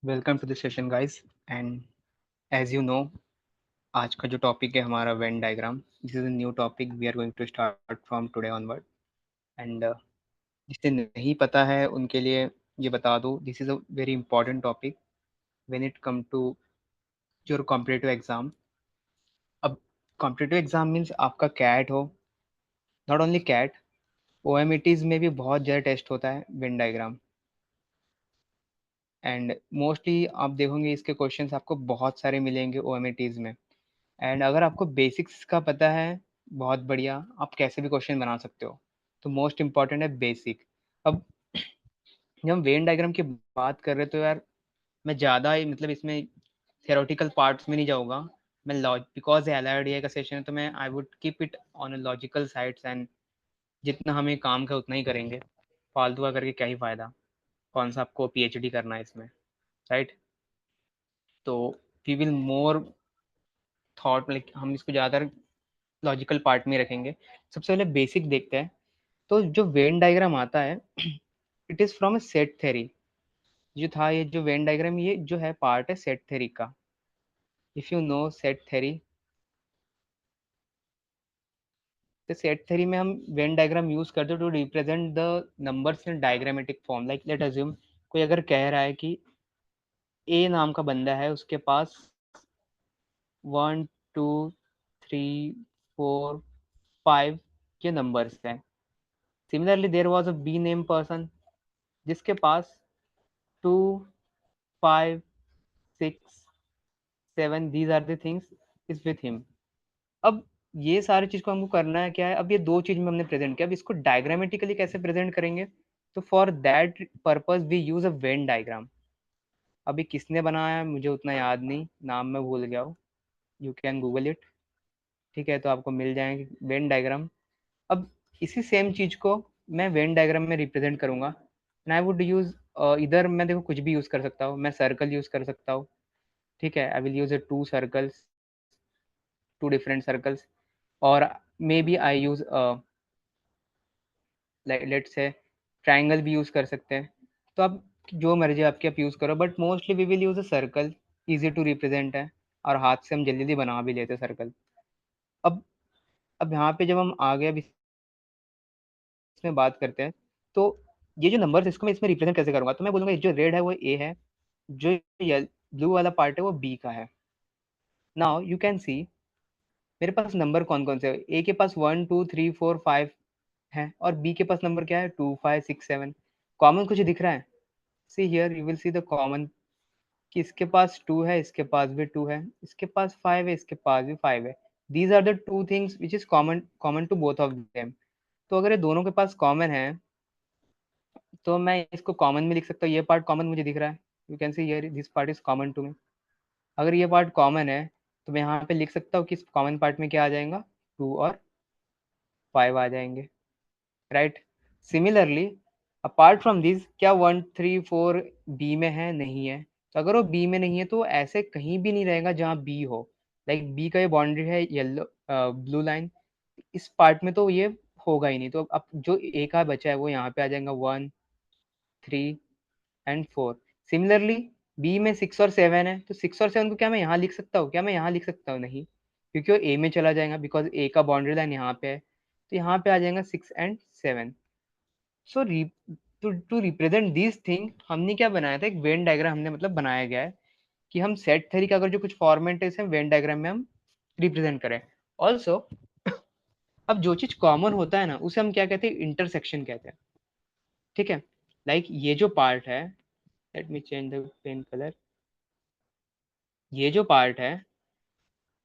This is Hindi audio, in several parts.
Welcome to the session guys and as you know आज का जो टॉपिक है हमारा Venn diagram. This is a new topic we are going to start from today onward and जिसे नहीं पता है उनके लिए ये बता दूँ, this is a very important topic when it come to your competitive exam. अब कॉम्पिटिटिव एग्जाम मीन्स आपका कैट हो, नॉट ओनली कैट, OMETs में भी बहुत ज़्यादा टेस्ट होता है वेन डायग्राम। एंड मोस्टली आप देखोगे इसके क्वेश्चंस आपको बहुत सारे मिलेंगे OMETs में। एंड अगर आपको बेसिक्स का पता है, बहुत बढ़िया, आप कैसे भी क्वेश्चन बना सकते हो। तो मोस्ट इम्पॉर्टेंट है बेसिक। अब जब हम वेन डायग्राम की बात कर रहे तो यार मैं ज़्यादा ही मतलब इसमें थियोरेटिकल पार्ट्स में नहीं जाऊँगा। मैं लॉज बिकॉज LRDI का सेशन है तो मैं I would keep it on a logical sides and जितना हमें काम का उतना ही करेंगे। फालतू का करके क्या ही फ़ायदा, कौन सा आपको PhD करना है इसमें, राइट? तो we will more thought like हम इसको ज़्यादातर लॉजिकल पार्ट में रखेंगे। सबसे पहले बेसिक देखते हैं। तो जो वेन डायग्राम आता है it is from a set theory. जो था ये जो वेन डायग्राम, ये जो है पार्ट है सेट थ्योरी का। If you know set theory, तो सेट थ्योरी में हम वेन डायग्राम यूज़ करते हैं to represent the numbers in diagrammatic form. Like let assume कोई अगर कह रहा है कि ए नाम का बंदा है, उसके पास 1 2 3 4 5 के नंबर्स हैं। Similarly there was a B name person जिसके पास 2 5 6 7, these are the things is with him. अब ये सारी चीज को हमको करना है क्या है, अब ये दो चीज में हमने प्रेजेंट किया, अब इसको डायग्रामेटिकली कैसे प्रेजेंट करेंगे? तो for that purpose we use a Venn diagram. अभी किसने बनाया है मुझे उतना याद नहीं, नाम मैं भूल गया हूँ, यू कैन गूगल इट। ठीक है, तो आपको मिल जाएंगे वेन डायग्राम। अब इसी सेम चीज को मैं वेन डायग्राम में रिप्रेजेंट करूंगा एंड आई वुड यूज इधर मैं देखो कुछ भी यूज कर सकता हूँ, मैं सर्कल यूज कर सकता हूँ। ठीक है, I will use a 2 circles, 2 different circles, और maybe I use let's say triangle भी यूज कर सकते हैं। तो आप जो मर्जी आपकी आप यूज करो, but mostly we will use a circle, easy to represent है और हाथ से हम जल्दी जल्दी बना भी लेते हैं सर्कल। अब अब यहाँ पे जब हम आ गए, अब इसमें बात करते हैं। तो ये जो नंबर्स इसको मैं इसमें रिप्रेजेंट कैसे करूंगा, तो मैं बोलूंगा जो रेड है वो ए है, जो ब्लू वाला पार्ट है वो बी का है। नाउ यू कैन सी मेरे पास नंबर कौन कौन से है। ए के पास 1 2 3 4 5 है और बी के पास नंबर क्या है, 2 5 6 7। कॉमन कुछ दिख रहा है? See here you will see the common, कि इसके पास 2 है, इसके पास भी 2 है, इसके पास 5 है, इसके पास भी 5 है। These are the two things which is common common to both of them. तो अगर ये दोनों के पास कॉमन है तो मैं इसको कॉमन में लिख सकता हूँ। ये पार्ट कॉमन मुझे दिख रहा है, you can see here this part is common to me. अगर ये पार्ट कॉमन है तो मैं यहाँ पे लिख सकता हूँ कि इस कॉमन पार्ट में क्या आ जाएगा, 2 और 5 आ जाएंगे, right? Similarly apart from this, क्या 1 3 4 बी में है? नहीं है। तो अगर वो बी में नहीं है तो ऐसे कहीं भी नहीं रहेगा जहाँ बी हो। लाइक बी का ये बाउंड्री है येलो ब्लू लाइन, इस पार्ट में तो ये होगा ही नहीं। तो अब जो ए का बचा है वो यहाँ पे आ जाएगा, 1 3 एंड 4। सिमिलरली बी में 6 और 7 है, तो 6 और 7 को क्या मैं यहाँ लिख सकता हूँ? क्या मैं यहाँ लिख सकता हूँ? नहीं, क्योंकि वो ए में चला जाएगा, बिकॉज ए का बाउंड्री लाइन यहाँ पे है। तो यहाँ पे आ जाएगा 6 and 7। So to represent this thing हमने क्या बनाया था, एक वेन डायग्राम हमने मतलब बनाया गया है कि हम सेट थ्योरी का अगर जो कुछ फॉर्मेट है इसे वेन डायग्राम में हम रिप्रेजेंट करें। ऑल्सो अब जो चीज कॉमन होता है ना उसे हम क्या कहते हैं, इंटरसेक्शन कहते हैं। ठीक है, लाइक ये जो पार्ट है, let me change the pen colour. ये जो पार्ट है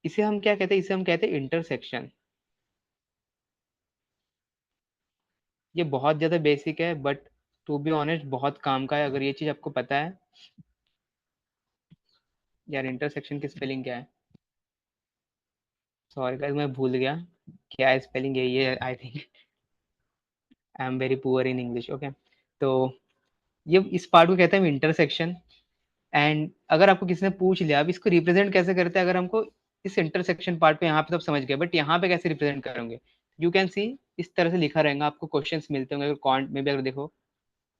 इसे हम क्या कहते हैं, इसे हम कहते हैं इंटरसेक्शन। ये बहुत ज्यादा बेसिक है बट टू बी ऑनेस्ट बहुत काम का है अगर ये चीज आपको पता है। यार इंटरसेक्शन की स्पेलिंग क्या है? सॉरी गाइस मैं भूल गया क्या है स्पेलिंग, यही है I think. I am very poor in English. Okay, तो ये इस पार्ट को कहते हैं इंटरसेक्शन। एंड अगर आपको किसी ने पूछ लिया अब इसको रिप्रेजेंट कैसे करते हैं, अगर हमको इस इंटरसेक्शन पार्ट पे, यहाँ पे तो आप समझ गए, बट यहाँ पे कैसे रिप्रेजेंट करेंगे? यू कैन सी इस तरह से लिखा रहेगा, आपको क्वेश्चंस मिलते होंगे अगर कॉन्ट में भी अगर देखो,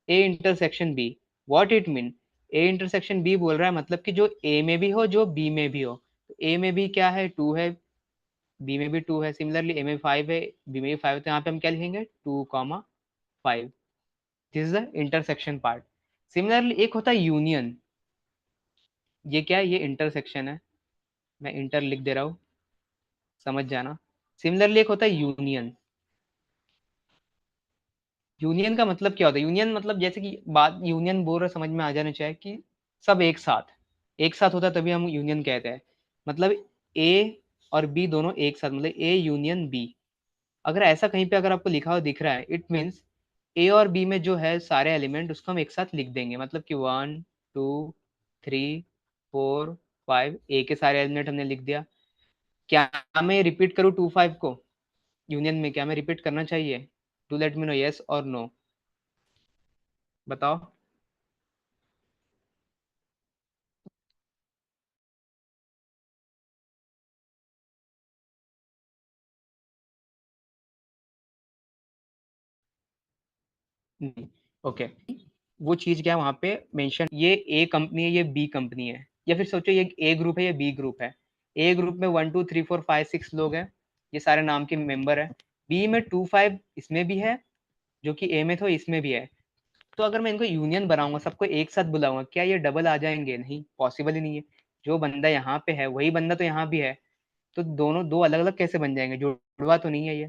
A intersection B, what it mean? A intersection B बोल रहा है मतलब कि जो ए में भी हो जो बी में भी हो। तो ए में भी क्या है, 2 है, बी में भी 2 है, सिमिलरली ए में 5 है, बी में भी 5 है, तो यहाँ पे हम क्या लिखेंगे 2,5। This is the intersection part. Similarly एक होता है यूनियन, ये क्या है, ये इंटरसेक्शन है, मैं इंटर लिख दे रहा हूँ, समझ जाना। सिमिलरली एक होता है यूनियन। यूनियन का मतलब क्या होता है, यूनियन मतलब जैसे कि बात यूनियन बोल रहे समझ में आ जाना चाहिए कि सब एक साथ होता है तभी हम यूनियन कहते हैं। मतलब ए और बी दोनों एक साथ, मतलब ए यूनियन बी। अगर ऐसा कहीं पे अगर आपको लिखा हुआ दिख रहा है, इट मीन्स ए और बी में जो है सारे एलिमेंट उसको हम एक साथ लिख देंगे, मतलब कि 1 2 3 4 5, ए के सारे एलिमेंट हमने लिख दिया। क्या मैं रिपीट करूँ 2 5 को यूनियन में, क्या मैं रिपीट करना चाहिए? Do let me know, yes और नो, बताओ। नहीं, ओके। वो चीज क्या है वहां पे मेंशन, ये ए कंपनी है, ये बी कंपनी है, या फिर सोचो ये ए ग्रुप है, ये बी ग्रुप है। ए ग्रुप में 1 2 3 4 5 6 लोग हैं, ये सारे नाम के मेंबर है। बी में 2 5 इसमें भी है, जो कि ए में तो इसमें भी है। तो अगर मैं इनको यूनियन बनाऊंगा, सबको एक साथ बुलाऊंगा, क्या ये डबल आ जाएंगे? नहीं, पॉसिबल ही नहीं है। जो बंदा यहाँ पे है वही बंदा तो यहाँ भी है, तो दोनों दो अलग अलग कैसे बन जाएंगे? जुड़वा तो नहीं है ये,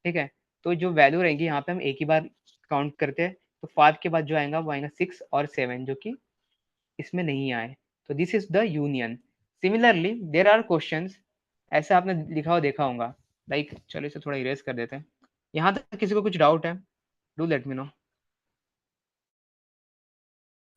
ठीक है। तो जो वैल्यू रहेंगी यहाँ पे हम एक ही बार काउंट करते हैं, तो 5 के बाद जो आएगा वो आएगा 6 और 7, जो कि इसमें नहीं आए। तो this is the union. Similarly there are questions, ऐसे आपने लिखा हुआ देखा होगा, लाइक चलो इसे थोड़ा इरेज कर देते हैं। यहाँ तक किसी को कुछ डाउट है? Do let me know.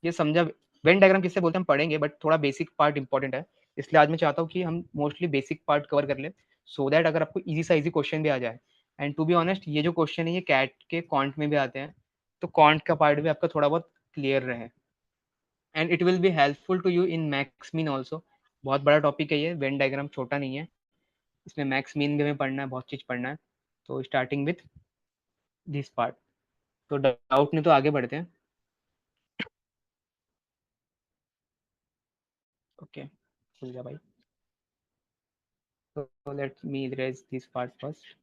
ये समझा? वेन डायग्राम किससे बोलते हैं हम पढ़ेंगे, बट थोड़ा बेसिक पार्ट इंपॉर्टेंट है, इसलिए आज मैं चाहता हूँ कि हम मोस्टली बेसिक पार्ट कवर कर ले, सो दैट अगर आपको इजी सा इजी क्वेश्चन भी आ जाए। एंड टू बी ऑनेस्ट, ये जो क्वेश्चन है ये कैट के कॉन्ट में भी आते हैं, तो कॉन्ट का पार्ट भी आपका थोड़ा बहुत क्लियर रहे, and it will be helpful to you in max mean also. बहुत बड़ा टॉपिक है ये, वेन डायग्राम छोटा नहीं है, इसमें मैक्स मीन भी हमें पढ़ना है, बहुत चीज़ पढ़ना है। तो स्टार्टिंग विथ दिस पार्ट, तो डाउट नहीं तो आगे बढ़ते हैं। ओके, खुल गया भाई। तो let me erase this part first.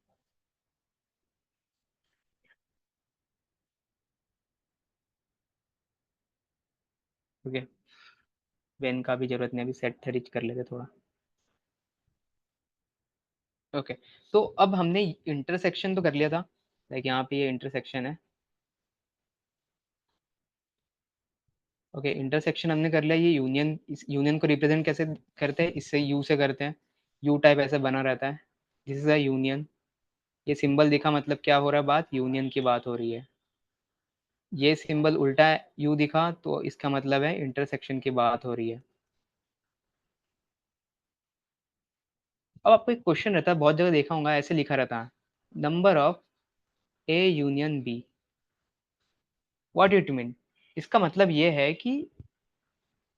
Okay, when का भी जरूरत नहीं, अभी सेट थेरिज कर लेते थोड़ा। ओके, तो अब हमने इंटरसेक्शन तो कर लिया था, लाइक यहाँ पे ये इंटरसेक्शन है। ओके, इंटरसेक्शन हमने कर लिया। ये यूनियन, इस यूनियन को रिप्रेजेंट कैसे करते हैं? इससे यू से करते हैं, यू टाइप ऐसे बना रहता है, दिस इज अ यूनियन। ये सिंबल दिखा मतलब क्या हो रहा है, बात यूनियन की बात हो रही है। ये सिंबल उल्टा है, यू दिखा तो इसका मतलब है इंटरसेक्शन की बात हो रही है। अब आपको एक क्वेश्चन रहता है, बहुत जगह देखा होगा ऐसे लिखा रहता है, number of A union B, what it mean? इसका मतलब ये है कि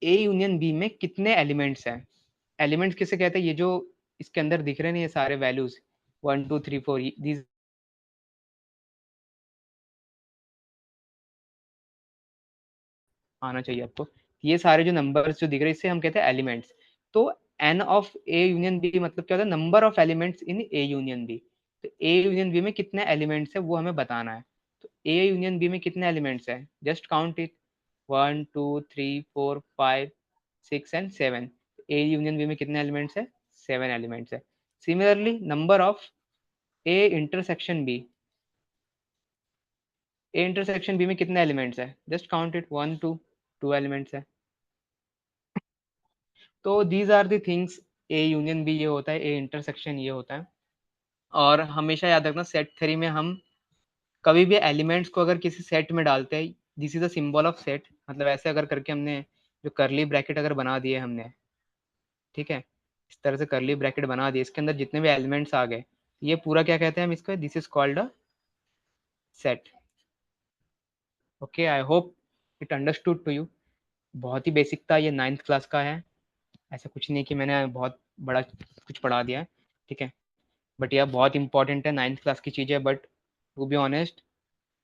ए यूनियन बी में कितने एलिमेंट्स हैं। एलिमेंट्स किसे कहते हैं? ये जो इसके अंदर दिख रहे हैं ना, ये सारे वैल्यूज 1 2 3 4, दीज आना चाहिए आपको। ये सारे जो नंबर्स जो दिख रहे हैं इससे हम कहते हैं एलिमेंट्स। तो n of A union B मतलब क्या होता है? Number of elements in A union B. तो ए यूनियन बी में कितने एलिमेंट्स है वो हमें बताना है। तो ए यूनियन बी में कितने एलिमेंट्स है, just count it, 1 2 3 4 5 6 and 7। A union B में कितने एलिमेंट्स है? 7 एलिमेंट्स है। Similarly number of A intersection B, A intersection B में कितने एलिमेंट्स है? जस्ट काउंट इट, 1 2 एलिमेंट्स है। तो these are the things, A union भी ये होता है, ए इंटरसेक्शन ये होता है। और हमेशा याद रखना, सेट थ्योरी में हम कभी भी एलिमेंट्स को अगर किसी सेट में डालते हैं, this is a symbol of set, मतलब ऐसे अगर करके हमने जो करली ब्रैकेट अगर बना दिए हमने, ठीक है, इस तरह से करली ब्रैकेट बना दिए, इसके अंदर जितने भी एलिमेंट्स आ गए, ये पूरा क्या कहते हैं हम इसको? This is called a set. Okay, I hope it understood to you. बहुत ही बेसिक था, ये 9th क्लास का है, ऐसा कुछ नहीं कि मैंने बहुत बड़ा कुछ पढ़ा दिया है, ठीक है। बट यह बहुत इंपॉर्टेंट है, 9th क्लास की चीज़ है, बट टू बी ऑनेस्ट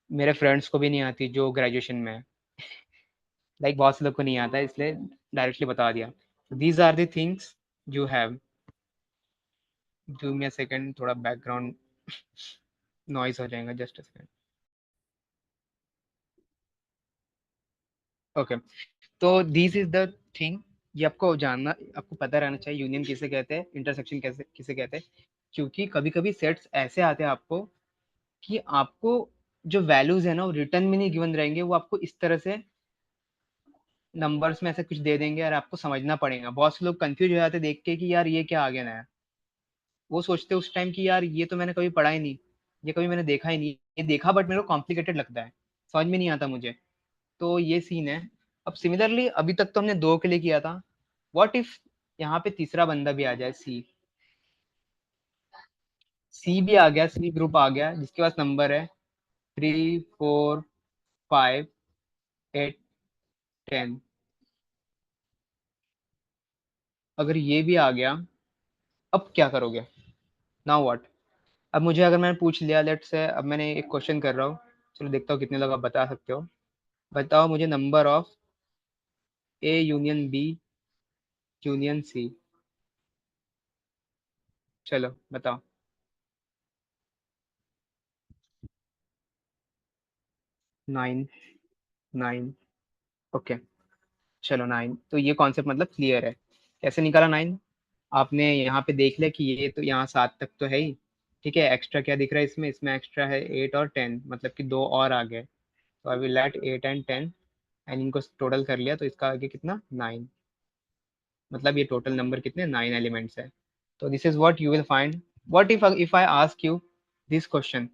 मेरे फ्रेंड्स को भी नहीं आती जो ग्रेजुएशन में है। लाइक बहुत से लोग को नहीं आता है, इसलिए डायरेक्टली बता दिया। These are the things you have. Give me a second, थोड़ा बैकग्राउंड नॉइज हो जाएगा, जस्ट अ सेकंड। ओके, तो दिस इज द थिंग। ये आपको जानना, आपको पता रहना चाहिए यूनियन किसे कहते हैं, इंटरसेक्शन कैसे किसे कहते हैं। क्योंकि कभी कभी सेट्स ऐसे आते हैं आपको कि आपको जो वैल्यूज है ना वो रिटर्न में नहीं गिवन रहेंगे, वो आपको इस तरह से नंबर्स में ऐसे कुछ दे देंगे और आपको समझना पड़ेगा। बहुत से लोग कंफ्यूज हो जाते देख के कि यार ये क्या आ गया नया। वो सोचते उस टाइम कि यार ये तो मैंने कभी पढ़ा ही नहीं, ये कभी मैंने देखा ही नहीं, ये देखा बट मेरे को कॉम्प्लिकेटेड लगता है, समझ में नहीं आता मुझे। तो ये सीन है। अब सिमिलरली अभी तक तो हमने दो के लिए किया था। व्हाट इफ यहाँ पे तीसरा बंदा भी आ जाए, सी। सी भी आ गया, सी ग्रुप आ गया जिसके पास नंबर है 3, 4, 5, 8, 10। अगर ये भी आ गया, अब क्या करोगे? Now what? अब मुझे, अगर मैंने पूछ लिया, लेट्स से अब मैंने एक क्वेश्चन कर रहा हूँ, चलो देखता हूँ कितने लोग आप बता सकते हो। बताओ मुझे number of A union B union C. चलो बताओ। 9, 9। ओके, चलो 9, तो ये कॉन्सेप्ट मतलब क्लियर है। कैसे निकाला 9? आपने यहाँ पे देख लिया कि ये तो यहाँ 7 तक तो है ही। ठीक है, एक्स्ट्रा क्या दिख रहा है इसमें? इसमें एक्स्ट्रा है 8 और 10, मतलब कि दो और आ गए। तो I will add 8 and 10, and इनको टोटल कर लिया तो इसका आगे कितना? 9। मतलब ये टोटल नंबर कितने? 9 एलिमेंट्स है। तो this is what you will find. What if I ask you this question,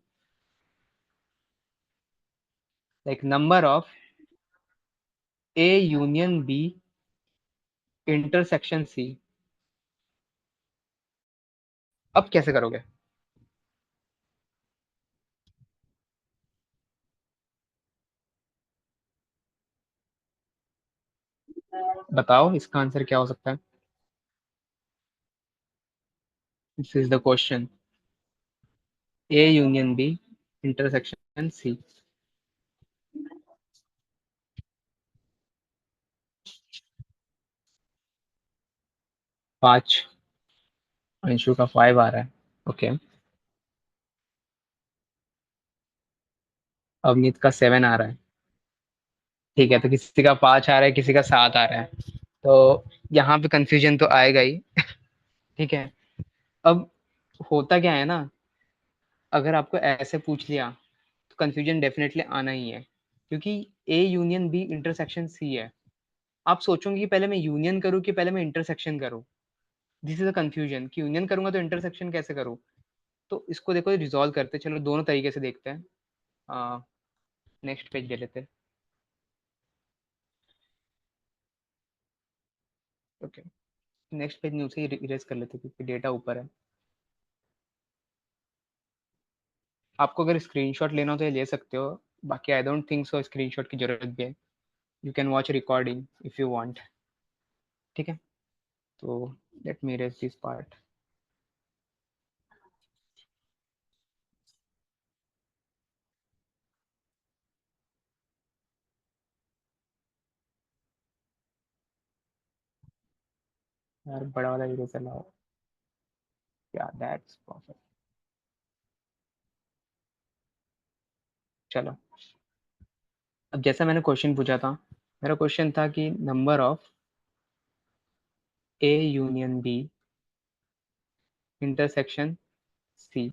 like number of A union B intersection C. अब कैसे करोगे? बताओ इसका आंसर क्या हो सकता है? This is the question. A union B intersection C. 5। Anshu का 5 आ रहा है। ओके। अवनीत का 7 आ रहा है। ठीक है, तो किसी का 5 आ रहा है, किसी का 7 आ रहा है। तो यहाँ पे कंफ्यूजन तो आएगा ही। ठीक है। अब होता क्या है ना, अगर आपको ऐसे पूछ लिया तो कंफ्यूजन डेफिनेटली आना ही है। क्योंकि A union B intersection C है। आप सोचोगे कि पहले मैं यूनियन करूँ कि पहले मैं इंटरसेक्शन करूँ। दिस इज अ कंफ्यूजन कि यूनियन करूंगा तो इंटरसेक्शन कैसे करूँ। तो इसको देखो रिजॉल्व करते हैं। चलो दोनों तरीके से देखते हैं। नेक्स्ट पेज ले लेते हैं। ओके, नेक्स्ट पेज नहीं, उसे इरेज कर लेते हैं, क्योंकि डेटा ऊपर है। आपको अगर स्क्रीनशॉट लेना हो तो ये ले सकते हो। बाकी I don't think so screenshot की जरूरत भी है। You can watch recording if you want. ठीक है, तो let me erase this part. यार बड़ा वाला इरेजर लाओ। या दैट्स परफेक्ट। चलो, अब जैसा मैंने क्वेश्चन पूछा था, मेरा क्वेश्चन था कि number of A union B intersection C.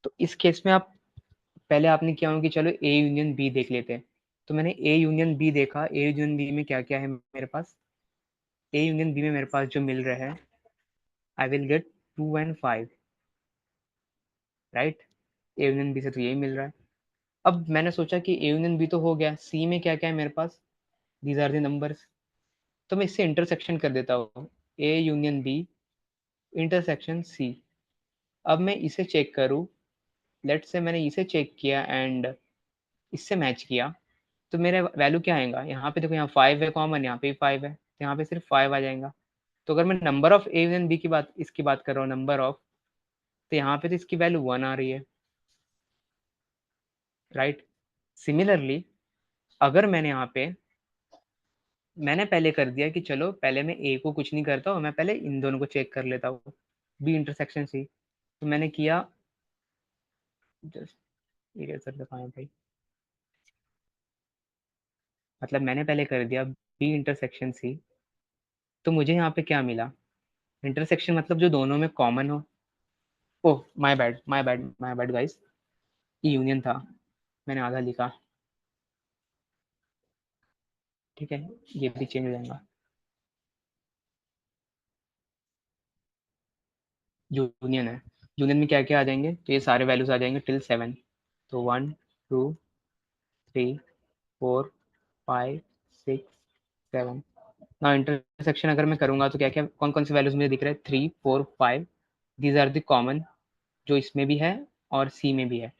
तो इस केस में आप, पहले आपने किया होगा कि चलो ए यूनियन बी देख लेते हैं। तो मैंने ए यूनियन बी देखा। ए यूनियन बी में क्या क्या है मेरे पास? ए यूनियन बी में मेरे पास जो मिल रहा है, I will get 2 and 5, right. A union B से तो यही मिल रहा है। अब मैंने सोचा कि ए यूनियन बी तो हो गया, सी में क्या क्या है मेरे पास? These are the numbers. तो मैं इससे इंटरसेक्शन कर देता हूँ। A union B intersection C. अब मैं इसे चेक करूँ। लेट से मैंने इसे चेक किया एंड इससे मैच किया, तो मेरे वैल्यू क्या आएगा? यहाँ पे देखो, यहाँ 5 है कॉमन, यहाँ पे भी 5 है, तो यहाँ पे सिर्फ 5 आ जाएगा। तो अगर मैं number of A and B की बात, इसकी बात कर रहा हूँ नंबर ऑफ, तो यहाँ पे तो इसकी वैल्यू 1 आ रही है, राइट। सिमिलरली अगर मैंने यहाँ पे मैंने पहले कर दिया कि चलो पहले मैं ए को कुछ नहीं करता हूँ, मैं पहले इन दोनों को चेक कर लेता हूँ, बी इंटरसेक्शन सी। तो मैंने किया, जस्ट इरेजर दिखाएं भाई, मतलब मैंने पहले कर दिया बी इंटरसेक्शन सी। तो मुझे यहाँ पे क्या मिला? इंटरसेक्शन मतलब जो दोनों में कॉमन हो। Oh my bad, my bad, my bad guys, ये यूनियन था, मैंने आधा लिखा। ठीक है, ये भी चेंज हो जाएगा। यूनियन है, यूनियन में क्या क्या आ जाएंगे, तो ये सारे वैल्यूज आ जाएंगे टिल 7। तो 1 2 3 4 5 6 7। ना इंटरसेक्शन अगर मैं करूंगा तो क्या क्या कौन कौन से वैल्यूज मुझे दिख रहे हैं, 3 4 5। दीज आर द कॉमन, जो इसमें भी है और सी में भी है।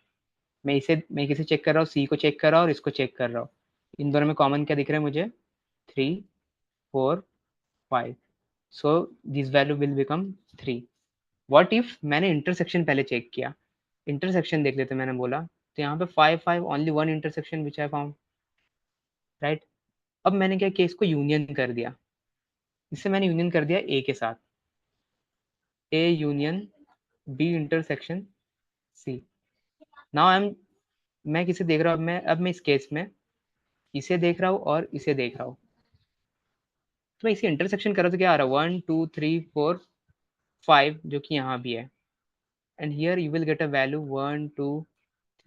मैं किसे चेक कर रहा हूँ, सी को चेक कर रहा हूँ और इसको चेक कर रहा हूँ। इन दोनों में कॉमन क्या दिख रहा है मुझे, 3 4 5। So this value will become 3। What if मैंने इंटरसेक्शन पहले चेक किया, इंटरसेक्शन देख लेते मैंने बोला, तो यहाँ पे 5 5 only one intersection which I found, right. अब मैंने क्या किया, इसको यूनियन कर दिया, इससे मैंने यूनियन कर दिया ए के साथ, A union B intersection C. Now मैं किसे देख रहा हूँ, अब मैं इस केस में इसे देख रहा हूँ और इसे देख रहा हूँ। तो मैं इसे इंटरसेक्शन कर रहा हूँ तो क्या आ रहा है, 1 2 3 4 5, जो कि यहाँ भी है। And here you will get a value 1 2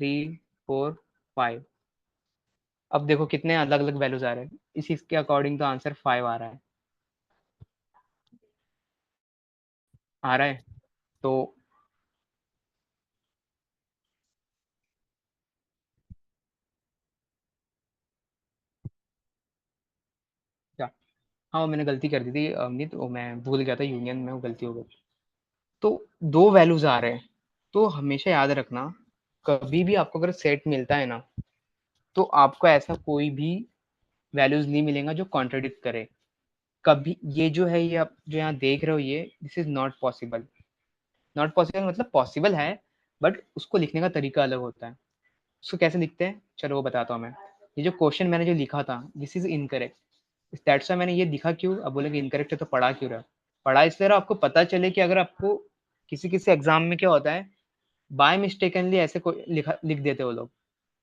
3 4 5। अब देखो कितने अलग अलग वैल्यूज आ रहे हैं, इसी के अकॉर्डिंग तो आंसर 5 आ रहा है, आ रहा है। तो क्या, हाँ वो मैंने गलती कर दी थी अमित, वो मैं भूल गया था, यूनियन में वो गलती हो गई। तो दो वैल्यूज आ रहे हैं, तो हमेशा याद रखना, कभी भी आपको अगर सेट मिलता है ना, तो आपको ऐसा कोई भी वैल्यूज नहीं मिलेगा जो कॉन्ट्रडिक्ट करे। कभी ये जो है, ये आप जो यहाँ देख रहे हो, ये this is not possible. Not possible मतलब पॉसिबल है, बट उसको लिखने का तरीका अलग होता है। उसको कैसे लिखते हैं, चलो वो बताता हूँ मैं। ये जो क्वेश्चन मैंने जो लिखा था, this is incorrect, that's why मैंने ये लिखा क्यों, अब बोले कि इनकरेक्ट है तो पढ़ा क्यों रहा। पढ़ा इसलिए रहा, आपको पता चले कि अगर आपको किसी किसी एग्जाम में क्या होता है, बाय मिस्टेकनली ऐसे कोई लिख देते हो लोग,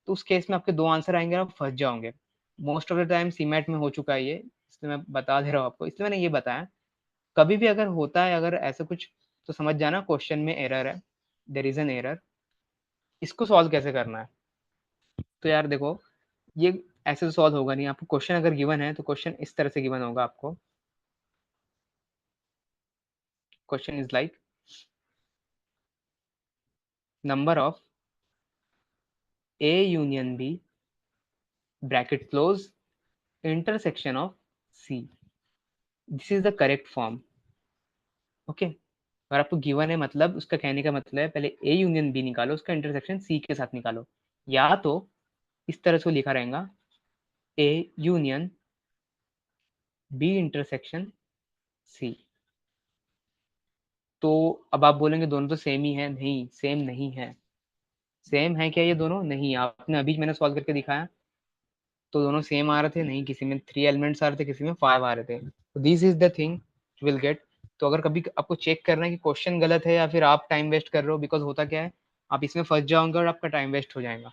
तो उस केस में आपके दो आंसर आएंगे और आप फंस जाओगे। मोस्ट ऑफ द टाइम सीमेट में हो चुका है ये, इसलिए मैं बता दे रहा हूँ आपको, इसलिए मैंने ये बताया। कभी भी अगर होता है अगर ऐसा कुछ, तो समझ जाना क्वेश्चन में एरर है, देयर इज एन एरर। इसको सॉल्व कैसे करना है, तो यार देखो, ये ऐसे तो सॉल्व होगा नहीं। आपको क्वेश्चन अगर गिवन है तो क्वेश्चन इस तरह से गिवन होगा आपको। Question is like, number of A union B bracket close intersection of C, this is the correct form. Okay, अगर आपको गिवन है मतलब उसका कहने का मतलब है पहले ए यूनियन बी निकालो, उसका इंटरसेक्शन सी के साथ निकालो। या तो इस तरह से लिखा रहेगा, A union B intersection C. तो अब आप बोलेंगे दोनों तो सेम ही है, नहीं सेम नहीं है। सेम है क्या ये दोनों, नहीं, आपने अभी मैंने सॉल्व करके दिखाया, तो दोनों सेम आ रहे थे नहीं, किसी में 3 एलिमेंट्स आ रहे थे, किसी में 5 आ रहे थे। तो this is the thing will get. तो अगर कभी आपको चेक करना है कि क्वेश्चन गलत है या फिर आप टाइम वेस्ट कर रहे हो, बिकॉज होता क्या है, आप इसमें फंस जाओगे और आपका टाइम वेस्ट हो जाएगा,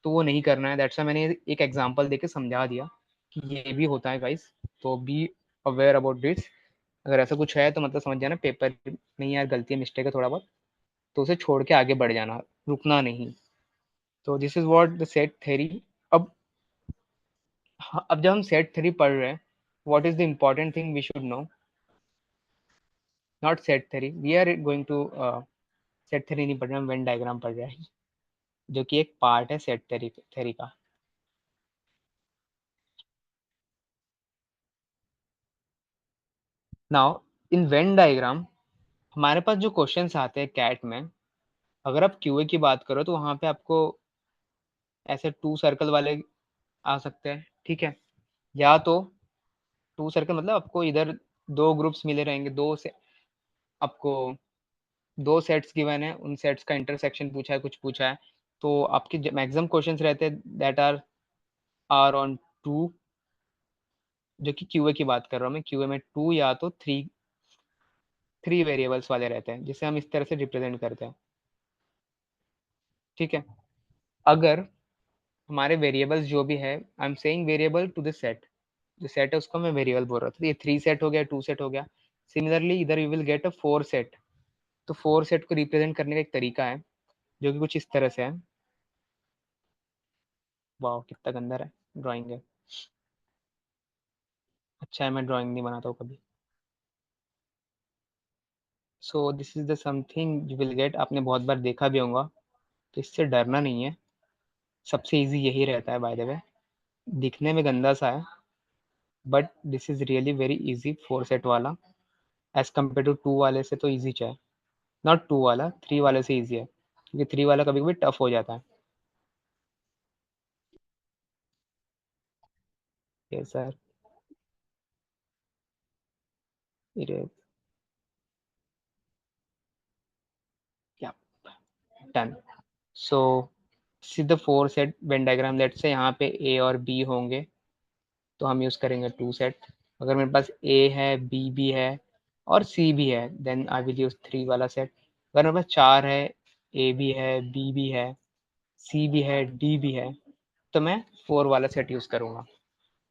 तो वो नहीं करना है। दैट्स व्हाई मैंने एक एग्जांपल देके समझा दिया कि ये भी होता है गाइस, तो बी अवेयर अबाउट दिस। अगर ऐसा कुछ है तो मतलब समझ जाना पेपर में यार गलती है, मिस्टेक है थोड़ा बहुत, तो उसे छोड़ के आगे बढ़ जाना, रुकना नहीं। तो this is what the set theory. अब हाँ, अब जब हम सेट थ्योरी पढ़ रहे हैं, what is the important thing we should know, not set theory, we are going to, set theory नहीं पढ़ रहे, हम वेन डायग्राम पढ़ रहे हैं, जो कि एक पार्ट है सेट थ्योरी का। नाउ इन वेन डायग्राम हमारे पास जो क्वेश्चंस आते हैं कैट में, अगर आप क्यूए की बात करो तो वहां पे आपको ऐसे 2 सर्कल वाले आ सकते हैं, ठीक है। या तो 2 सर्कल मतलब आपको इधर दो ग्रुप्स मिले रहेंगे, दो से आपको दो सेट्स गिवन है, उन सेट्स का इंटरसेक्शन पूछा है, कुछ पूछा है। तो आपके मैक्सिमम क्वेश्चंस रहते हैं that are are on to, जो कि क्यूए की बात कर रहा हूँ मैं, क्यूए में टू या तो थ्री वेरिएबल्स वाले रहते हैं, जिसे हम इस तरह से रिप्रेजेंट करते हैं। ठीक है, अगर हमारे वेरिएबल्स जो भी है, I am saying variable to the set, जो सेट है उसको मैं वेरिएबल बोल रहा था, तो ये 3 सेट हो गया, 2 सेट हो गया। सिमिलरली इधर you will get a 4 set. तो 4 सेट को रिप्रेजेंट करने का एक तरीका है, जो कि कुछ इस तरह से है। वाह कितना गंदा है ड्राइंग है। अच्छा है मैं ड्राइंग नहीं बनाता हूँ कभी। So this is the something you will gate, आपने बहुत बार देखा भी होगा, तो इससे डरना नहीं है। सबसे इजी यही रहता है बाय द वे, दिखने में गंदा सा है, but this is really very easy 4 set वाला, एज कम्पेयर टू 2 वाले से तो इजी है। नॉट 2 वाला, 3 वाले से इजी है, क्योंकि 3 वाला कभी कभी टफ हो जाता है। ये सर, इरेज, या डन। सो सीधा 4 सेट वेन डायग्राम, लेट से यहाँ पे ए और बी होंगे, तो हम यूज़ करेंगे 2 सेट। अगर मेरे पास ए है, बी भी है और सी भी है, देन आई विल यूज़ 3 वाला सेट। अगर मेरे पास 4 है, ए भी है, बी भी है, सी भी है, डी भी है, तो मैं 4 वाला सेट यूज़ करूँगा।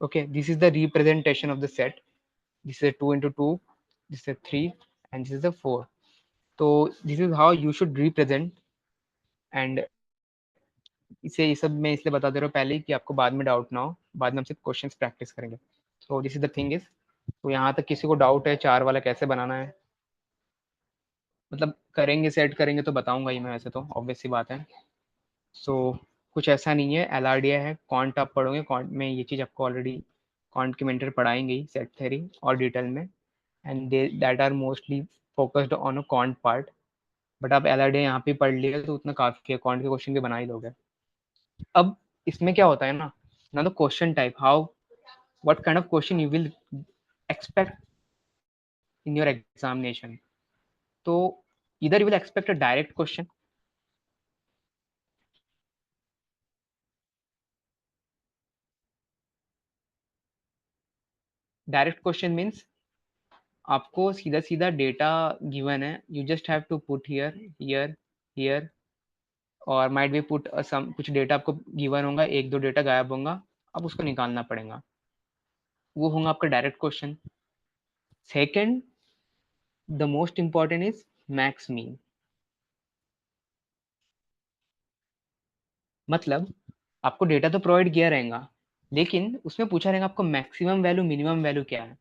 Okay, this is the representation of the set. This is 2 into 2, this is 3 and this is the 4। तो this is how you should represent. And इसे ये सब मैं इसलिए बता दे रहा हूँ पहले ही, कि आपको बाद में डाउट ना हो, बाद में हम सिर्फ क्वेश्चंस प्रैक्टिस करेंगे। तो this is the thing is, तो यहाँ तक किसी को डाउट है 4 वाला कैसे बनाना है? मतलब करेंगे, सेट करेंगे तो बताऊंगा ही मैं, वैसे तो ऑब्वियस सी बात है। सो कुछ ऐसा नहीं है, एल आर डी है, कॉन्ट आप पढ़ोगे, कॉन्ट में ये चीज़ आपको ऑलरेडी कॉन्ट की मेंटर पढ़ाएंगे ही, सेट थ्योरी और डिटेल में, and they that are mostly focused on a quant part. But आप एल आर डी यहाँ पे पढ़ लिए तो उतना काफ़ी है, कॉन्ट के क्वेश्चन भी बना ही लोगे। अब इसमें क्या होता है ना the question type, how what kind of question you will expect in your examination. तो either you will expect a direct question, direct question means आपको सीधा सीधा डेटा गिवन है, you just have to put here here here, और माइट बी पुट सम, कुछ डेटा आपको गिवन होगा, एक दो डेटा गायब होगा, अब उसको निकालना पड़ेगा, वो होगा आपका direct question. Second, the most important is max mean. मतलब आपको डेटा तो प्रोवाइड किया रहेगा, लेकिन उसमें पूछा रहेगा आपको मैक्सिमम वैल्यू मिनिमम वैल्यू क्या है।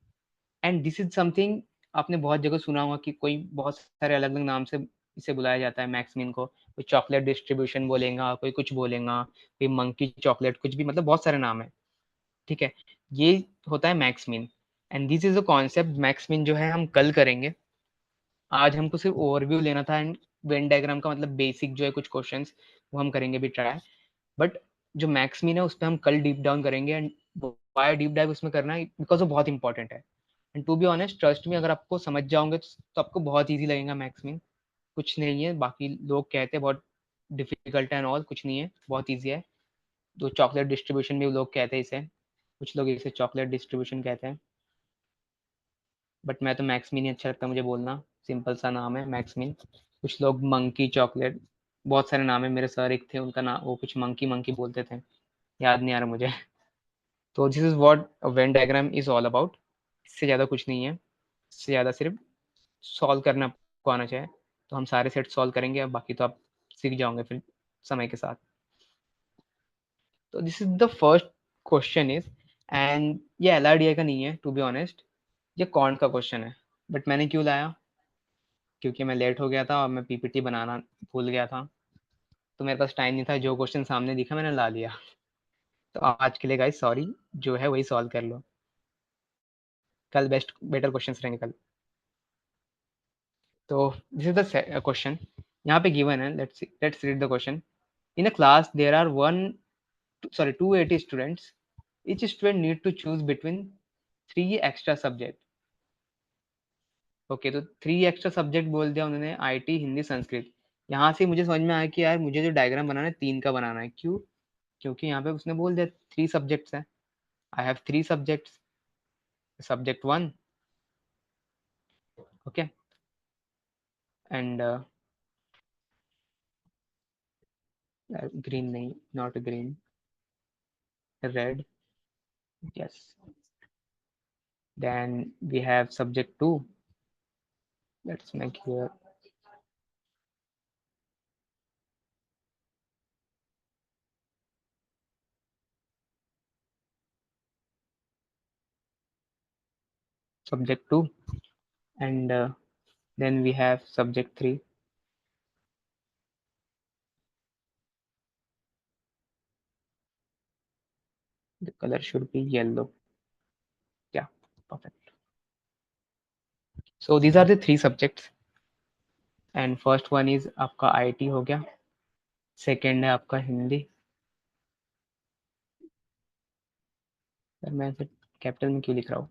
एंड दिस इज समथिंग आपने बहुत जगह सुना होगा कि कोई बहुत सारे अलग अलग नाम से इसे बुलाया जाता है मैक्समिन को, कोई चॉकलेट डिस्ट्रीब्यूशन बोलेगा, कोई कुछ बोलेगा, कोई मंकी चॉकलेट, कुछ भी, मतलब बहुत सारे नाम है। ठीक है, ये होता है maxmin. And this is a concept, maxmin जो है हम कल करेंगे, आज हमको सिर्फ ओवरव्यू लेना था, एंड वेन डायग्राम का मतलब बेसिक जो है कुछ क्वेश्चंस वो हम करेंगे भी ट्राई। बट जो मैक्समिन है उस पर हम कल डीप डाउन करेंगे, एंड वाई डीप डाइव उसमें करना है, बिकॉज वो बहुत इंपॉर्टेंट है। And to be honest, trust में, अगर आपको समझ जाओगे तो आपको बहुत ईजी लगेगा मैक्समिन। कुछ नहीं है, बाकी लोग कहते हैं बहुत डिफिकल्ट है एंड ऑल, कुछ नहीं है, बहुत ईजी है। तो चॉकलेट डिस्ट्रीब्यूशन भी लोग कहते हैं इसे, कुछ लोग इसे चॉकलेट डिस्ट्रीब्यूशन कहते हैं, बट मैं तो मैक्समिन ही अच्छा लगता है मुझे बोलना, सिंपल सा नाम है मैक्समिन। कुछ लोग मंकी चॉकलेट, बहुत सारे नाम है, मेरे सर एक थे उनका नाम वो कुछ मंकी मंकी बोलते थे, याद नहीं आ रहा मुझे। तो this is what Venn diagram is all about, इससे ज़्यादा कुछ नहीं है, इससे ज़्यादा सिर्फ सॉल्व करना आपको आना चाहिए। तो हम सारे सेट सॉल्व करेंगे, अब बाकी तो आप सीख जाओगे फिर समय के साथ। तो this is the first question is, and ये एल आर डी आई का नहीं है टू बी ऑनेस्ट, ये कॉन्ट का क्वेश्चन है। बट मैंने क्यों लाया, क्योंकि मैं लेट हो गया था और मैं पीपीटी बनाना भूल गया था, तो मेरे पास टाइम नहीं था, जो क्वेश्चन सामने दिखा मैंने ला लिया। तो आज के लिए गाइस सॉरी, जो है वही सॉल्व कर लो, कल बेस्ट बेटर क्वेश्चन रहेंगे कल। तो दिस इज द क्वेश्चन, यहाँ पे गिवन है, let's read the question. In a class there are 280 students, each student need to choose between 3 extra subject। Okay, तो 3 extra subject बोल दिया उन्होंने, आईटी, हिंदी, संस्कृत। यहाँ से मुझे समझ में आया कि यार मुझे जो डायग्राम बनाना है 3 का बनाना है, क्यों? क्योंकि यहाँ पे उसने बोल दिया 3 सब्जेक्ट्स हैं, I have 3 subjects, subject 1, okay, and green नहीं, not green, red, yes, then we have subject 2, let's make here subject 2, and then we have subject 3. The color should be yellow. Yeah, perfect. So these are the 3 subjects, and first one is आपका IT हो गया, second है आपका हिंदी, सर मैं इसे कैपिटल में क्यों लिख रहा हूँ,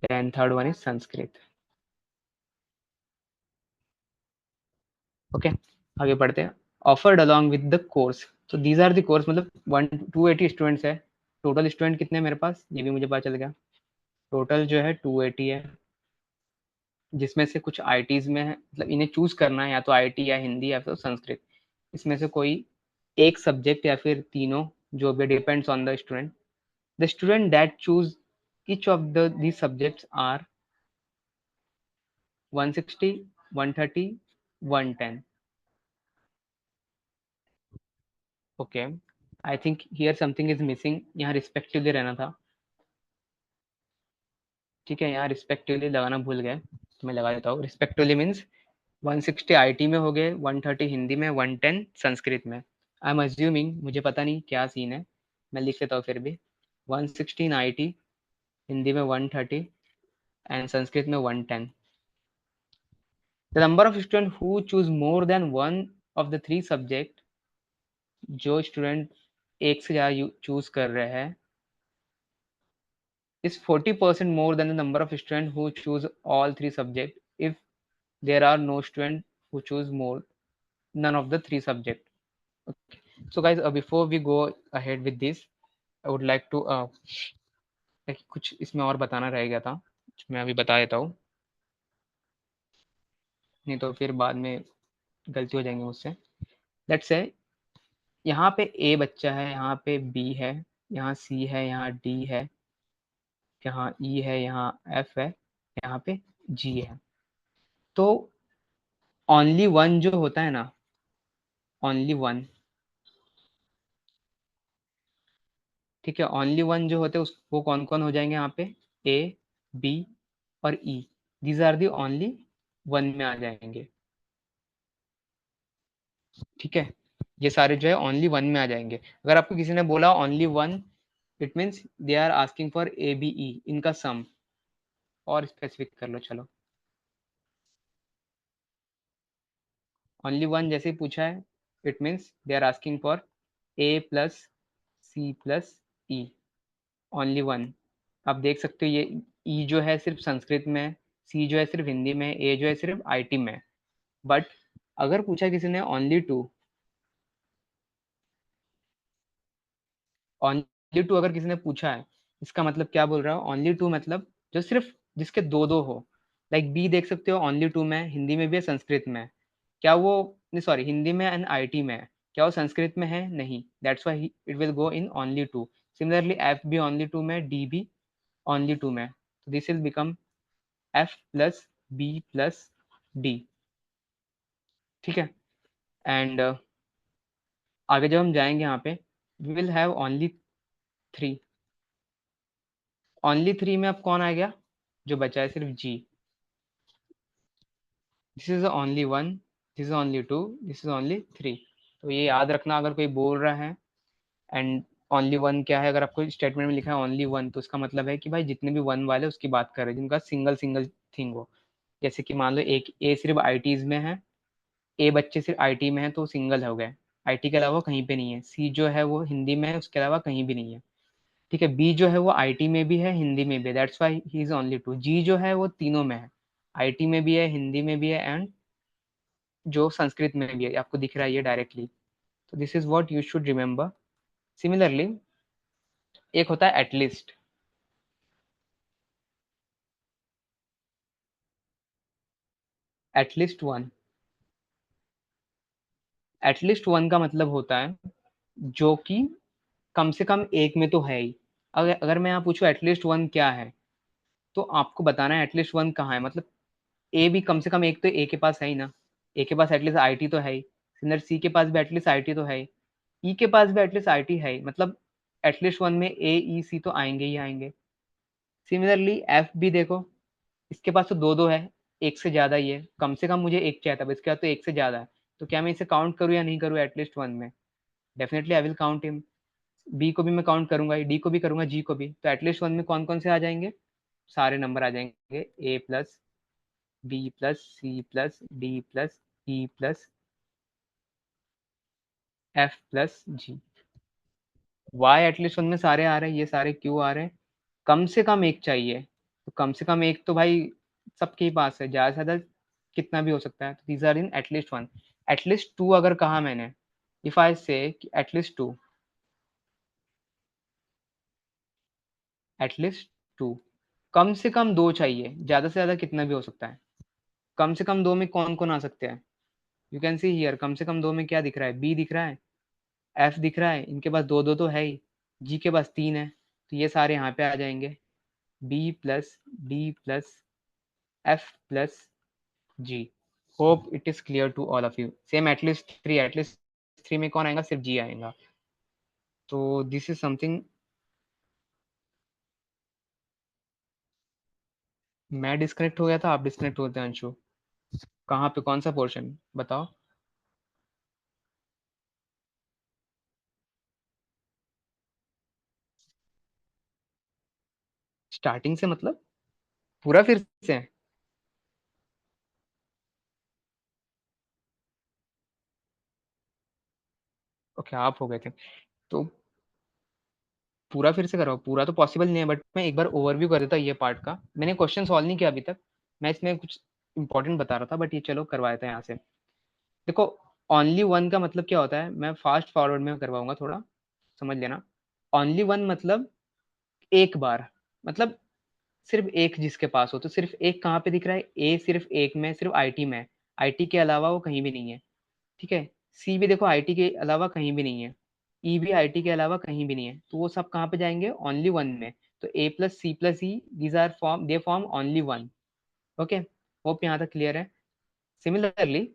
then third one is Sanskrit. Okay, आगे बढ़ते हैं. Offered along with the course, तो दीज आर द कोर्स, मतलब 280 स्टूडेंट्स है. टोटल स्टूडेंट कितने हैं मेरे पास, ये भी मुझे पता चल गया. टोटल जो है 280 है, जिसमें से कुछ आईटीज में है, मतलब इन्हें चूज करना है या तो आईटी या हिंदी या फिर संस्कृत, इसमें से कोई एक सब्जेक्ट या फिर तीनों, जो भी depends on the student. The student that choose each of these subjects are 160, 130, 110. Okay, I think here something is missing, यहाँ रिस्पेक्टिवली रहना था. ठीक है, यहाँ रिस्पेक्टिवली लगाना भूल गए, तो मैं लगा देता हूँ. रिस्पेक्टिवली मीन्स 160 आईटी में हो गए, 130 हिंदी में, 110 संस्कृत में. आई एम अज्यूमिंग, मुझे पता नहीं क्या सीन है, मैं लिख लेता हूँ फिर भी. 116 आईटी, हिंदी में 130, एंड संस्कृत में 110. The number of student who choose more than one of the 3 subject, जो स्टूडेंट एक से ज़्यादा चूज कर रहे हैं, is 40% more than the number of students who choose all 3 subjects if there are no students who choose more none of the 3 subjects. Okay. So guys, before we go ahead with this, I would like to कुछ इसमें और बताना रह गया था, मैं अभी बता देता हूँ, नहीं तो फिर बाद में गलती हो जाएंगी मुझसे. लेट्स से यहाँ पे ए बच्चा है, यहाँ पे बी है, यहाँ सी है, यहाँ डी है, यहाँ ई है, यहाँ एफ है, यहाँ पे जी है. तो ओनली वन जो होता है ना, ओनली वन, ठीक है, ओनली वन जो होते हैं वो कौन कौन हो जाएंगे यहाँ पे, ए, बी और E. These are the only one में आ जाएंगे. ठीक है, ये सारे जो है ओनली वन में आ जाएंगे. अगर आपको किसी ने बोला only one, it means they are asking for A B E, इनका सम. और स्पेसिफिक कर लो, चलो. ओनली वन जैसे ही पूछा है, it means they are asking for A plus C plus E, only one. आप देख सकते हो, ये ई जो है सिर्फ संस्कृत में, सी जो है सिर्फ हिंदी में, ए जो है सिर्फ आईटी में. बट अगर पूछा किसी ने ओनली टू, ओनली टू अगर किसी ने पूछा है, इसका मतलब क्या बोल रहा है, ओनली टू मतलब जो सिर्फ जिसके दो दो हो. लाइक बी देख सकते हो, ओनली टू में हिंदी में भी है, संस्कृत में है. क्या वो, नहीं सॉरी, हिंदी में एंड आईटी में है, क्या वो संस्कृत में है, नहीं. That's why it will go in only two. Similarly F भी ओनली टू में, डी भी ओनली टू में, तो this will become F plus B plus D. ठीक है, एंड आगे जब हम जाएंगे यहाँ पे, we will have only three. Only three में अब कौन आ गया, जो बचा है सिर्फ G. This is only one, this is only two, this is only three. तो ये याद रखना, अगर कोई बोल रहा है एंड ओनली वन क्या है, अगर आपको स्टेटमेंट में लिखा है ओनली वन, तो उसका मतलब है कि भाई जितने भी वन वाले उसकी बात कर रहे हैं, जिनका सिंगल सिंगल थिंग हो. जैसे कि मान लो एक ए सिर्फ आईटीज में है, ए बच्चे सिर्फ आईटी में है, तो सिंगल हो गए, आईटी के अलावा कहीं पे नहीं है. सी जो है वो हिंदी में है, उसके अलावा कहीं भी नहीं है. ठीक है, बी जो है वो आईटी में भी है, हिंदी में भी है, that's why he is only two. G जो है वो तीनों में है, आईटी में भी है, हिंदी में भी है, एंड जो संस्कृत में भी है, आपको दिख रहा है ये डायरेक्टली। तो this is what you should remember. Similarly एक होता है at least. At least one. At least one का मतलब होता है जो कि कम से कम एक में तो है ही। अगर अगर मैं यहाँ पूछूं एटलीस्ट वन क्या है, तो आपको बताना है एटलीस्ट वन कहाँ है। मतलब ए भी कम से कम एक तो ए के पास है ही ना, ए के पास एटलीस्ट आईटी तो है ही, सिमिलर सी के पास भी एटलीस्ट आईटी तो है ही, ई के पास भी एटलीस्ट आईटी है ही। मतलब एटलीस्ट वन में ए ई सी तो आएंगे ही आएंगे। सिमिलरली एफ भी देखो, इसके पास तो दो दो है, एक से ज्यादा ही है, कम से कम मुझे एक चाहिए था, इसके पास तो एक से ज्यादा है। तो क्या मैं इसे काउंट करूँ या नहीं करूँ एटलीस्ट वन में? Definitely I will count him. B को भी मैं काउंट करूंगा, डी को भी करूंगा, जी को भी। तो एटलीस्ट वन में कौन कौन से आ जाएंगे? सारे नंबर आ जाएंगे, A plus B plus C plus D plus E plus F plus G. Why at least one में सारे आ रहे हैं, ये सारे क्यों आ रहे हैं? कम से कम एक चाहिए। तो कम से कम एक तो भाई सबके ही पास है, ज्यादा से ज्यादा कितना भी हो सकता है। तो these are in at least one. At least two अगर कहा मैंने, if I say at least two, at least two, कम से कम दो चाहिए, ज्यादा से ज्यादा कितना भी हो सकता है। कम से कम दो में कौन कौन आ सकते हैं? यू कैन सी हियर, कम से कम दो में क्या दिख रहा है? बी दिख रहा है, एफ दिख रहा है, इनके पास दो दो तो है ही, जी के पास तीन है, तो ये सारे यहाँ पे आ जाएंगे, B plus D plus F plus G. Hope it is clear to all of you. Same at least three, at least three में कौन आएगा? सिर्फ जी आएगा। तो दिस इज समथिंग। मैं डिस्कनेक्ट हो गया था, आप डिस्कनेक्ट होते हैं अंशु? कहाँ पे, कौन सा पोर्शन बताओ? स्टार्टिंग से मतलब पूरा फिर से? ओके, आप हो गए थे। तो पूरा फिर से करो, पूरा तो पॉसिबल नहीं है, बट मैं एक बार ओवरव्यू कर देता ये पार्ट का। मैंने क्वेश्चन सॉल्व नहीं किया अभी तक, मैं इसमें कुछ इंपॉर्टेंट बता रहा था, बट ये चलो करवाए थे यहाँ से। देखो, ओनली वन का मतलब क्या होता है, मैं फास्ट फॉरवर्ड में करवाऊंगा, थोड़ा समझ लेना। ओनली वन मतलब एक बार, मतलब सिर्फ एक जिसके पास हो। तो सिर्फ एक कहाँ पे दिख रहा है? ए सिर्फ एक में, सिर्फ आईटी में, आईटी के अलावा वो कहीं भी नहीं है। ठीक है। सी भी देखो आईटी के अलावा कहीं भी नहीं है, ई भी आईटी के अलावा कहीं भी नहीं है, तो वो सब कहाँ पे जाएंगे? ओनली वन में। तो A plus C plus E, these are form, they form only one. Okay, hope यहाँ तक क्लियर है। सिमिलरली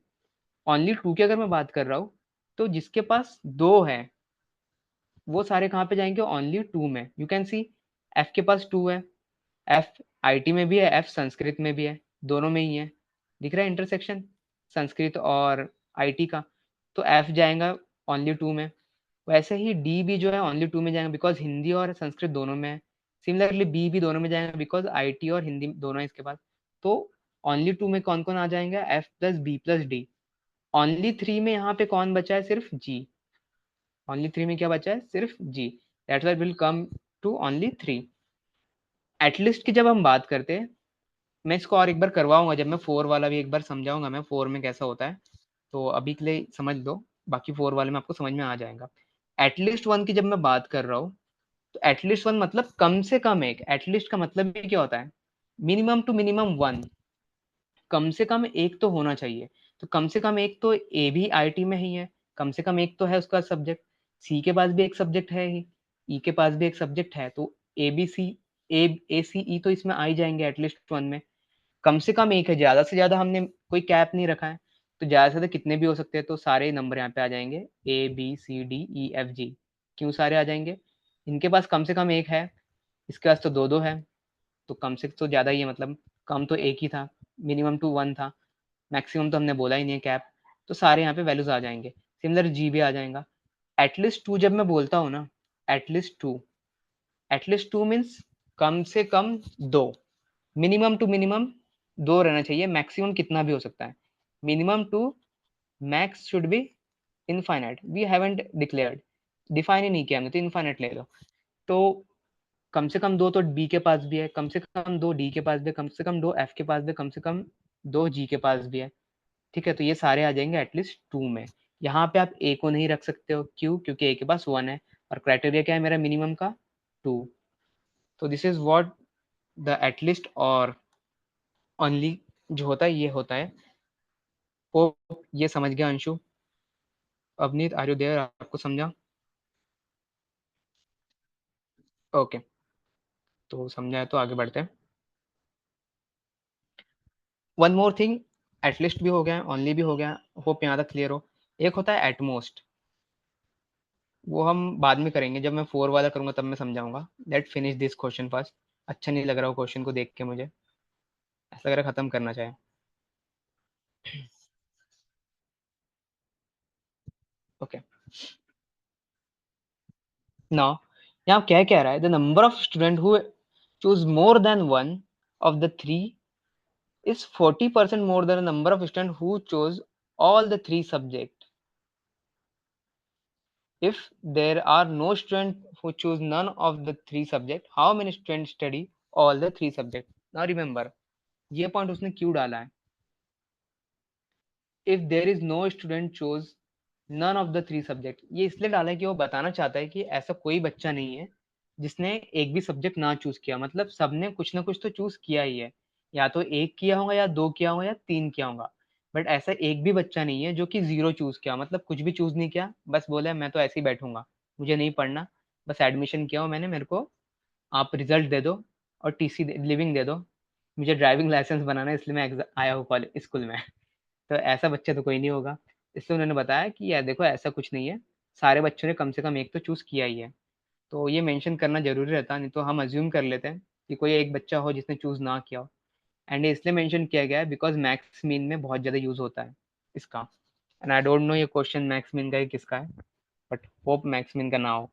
ओनली टू की अगर मैं बात कर रहा हूँ, तो जिसके पास दो है वो सारे कहाँ पे जाएंगे? ओनली टू में। यू कैन सी एफ के पास टू है, एफ आईटी में भी है, एफ संस्कृत में भी है, दोनों में ही है। दिख रहा है इंटरसेक्शन संस्कृत और आईटी का? तो एफ जाएगा ओनली टू में। वैसे ही डी भी जो है ओनली टू में जाएगा, बिकॉज हिंदी और संस्कृत दोनों में है। सिमिलरली बी भी दोनों में जाएगा, बिकॉज आईटी और हिंदी दोनों है इसके पास। तो ओनली टू में कौन कौन आ जाएगा? F plus B plus D. Only three में यहाँ पे कौन बचा है? सिर्फ जी। ओनली थ्री में क्या बचा है? सिर्फ G. That's why will come to only three. At least की जब हम बात करते हैं, मैं इसको और एक बार करवाऊंगा, जब मैं फोर वाला भी एक बार समझाऊंगा मैं फोर में कैसा होता है। तो अभी के लिए समझ लो, बाकी फोर वाले में आपको समझ में आ जाएगा। एटलीस्ट वन की जब मैं बात कर रहा हूँ, तो एटलीस्ट वन मतलब कम से कम एक। एटलीस्ट का मतलब भी क्या होता है? मिनिमम टू मिनिमम वन, कम से कम एक तो होना चाहिए। तो कम से कम एक तो ए भी आईटी में ही है, कम से कम एक तो है उसका सब्जेक्ट। सी के पास भी एक सब्जेक्ट है ही, ई के पास भी एक सब्जेक्ट है, तो ए बी सी, ए सी ई तो इसमें आ ही जाएंगे एटलीस्ट वन में। कम से कम एक है, ज्यादा से ज्यादा हमने कोई कैप नहीं रखा है, तो ज्यादा से ज्यादा कितने भी हो सकते हैं। तो सारे नंबर यहाँ पे आ जाएंगे, A B C D E F G. क्यों सारे आ जाएंगे? इनके पास कम से कम एक है, इसके पास तो दो दो है, तो कम से तो ज्यादा ही है, मतलब कम तो एक ही था, मिनिमम टू वन था, मैक्सिमम तो हमने बोला ही नहीं है कैप। तो सारे यहाँ पे वैल्यूज आ जाएंगे। सिमिलर जी भी आ जाएगा। एटलीस्ट टू जब मैं बोलता हूँ ना, at least two, at least two means कम से कम दो। मिनिमम टू मिनिमम दो रहना चाहिए, मैक्सिमम कितना भी हो सकता है। Minimum two, max should be infinite, we haven't declared, define ही नहीं किया हमने, तो इनफाइनाइट ले लो। तो कम से कम दो तो बी के पास भी है, कम से कम दो डी के पास भी है, कम से कम दो एफ के पास भी है, कम से कम दो जी के पास भी है। ठीक है, तो ये सारे आ जाएंगे एटलीस्ट 2 में। यहाँ पे आप ए को नहीं रख सकते हो, क्यों? क्योंकि ए के पास 1 है और क्राइटेरिया क्या है मेरा मिनिमम का? 2। तो this is what the at least और ओनली जो होता है ये होता है। वो ये समझ गया Anshu? Avneet are you there? आपको समझा? ओके, तो समझा है तो आगे बढ़ते हैं। वन मोर थिंग, एटलीस्ट भी हो गया, ओनली भी हो गया, होप यहाँ तक क्लियर हो। एक होता है एटमोस्ट, वो हम बाद में करेंगे, जब मैं 4 वाला करूंगा तब मैं समझाऊंगा। Let finish this question first. अच्छा नहीं लग रहा वो क्वेश्चन को देख के, मुझे ऐसा लग रहा खत्म करना चाहिए। ओके, नाउ यहाँ क्या कह रहा है? The number of student who choose more than one of the three is 40% more than the number of students who chose all the 3 subjects. If there are no students who choose none of the 3 subjects, how many students study all the 3 subjects? Now remember, ये पॉइंट उसने क्यों डाला है? If there is no student choose none of the 3 subject, ये इसलिए डाला है कि वो बताना चाहता है कि ऐसा कोई बच्चा नहीं है जिसने एक भी सब्जेक्ट ना चूज किया। मतलब सबने कुछ ना कुछ तो चूज किया ही है, या तो एक किया होगा या 2 किया होगा या 3 किया होगा। बट ऐसा एक भी बच्चा नहीं है जो कि 0 चूज किया, मतलब कुछ भी चूज नहीं किया, बस बोला मैं तो ऐसे ही बैठूंगा, मुझे नहीं पढ़ना, बस एडमिशन किया हो मैंने, मेरे को आप रिजल्ट दे दो और टीसी लिविंग दे दो, मुझे ड्राइविंग लाइसेंस बनाना है इसलिए मैं आया हूँ कॉलेज स्कूल में। तो ऐसा बच्चा तो कोई नहीं होगा। इसलिए उन्होंने बताया कि यार देखो ऐसा कुछ नहीं है, सारे बच्चों ने कम से कम एक तो चूज किया ही है। तो ये मेंशन करना जरूरी रहता, नहीं तो हम अज्यूम कर लेते हैं कि कोई एक बच्चा हो जिसने चूज ना किया हो। एंड इसलिए मेंशन किया गया है बिकॉज मैक्स मीन में बहुत ज़्यादा यूज होता है इसका। एंड आई डोंट नो ये क्वेश्चन मैक्स मीन का है किसका है, बट होप मैक्स मीन का ना हो।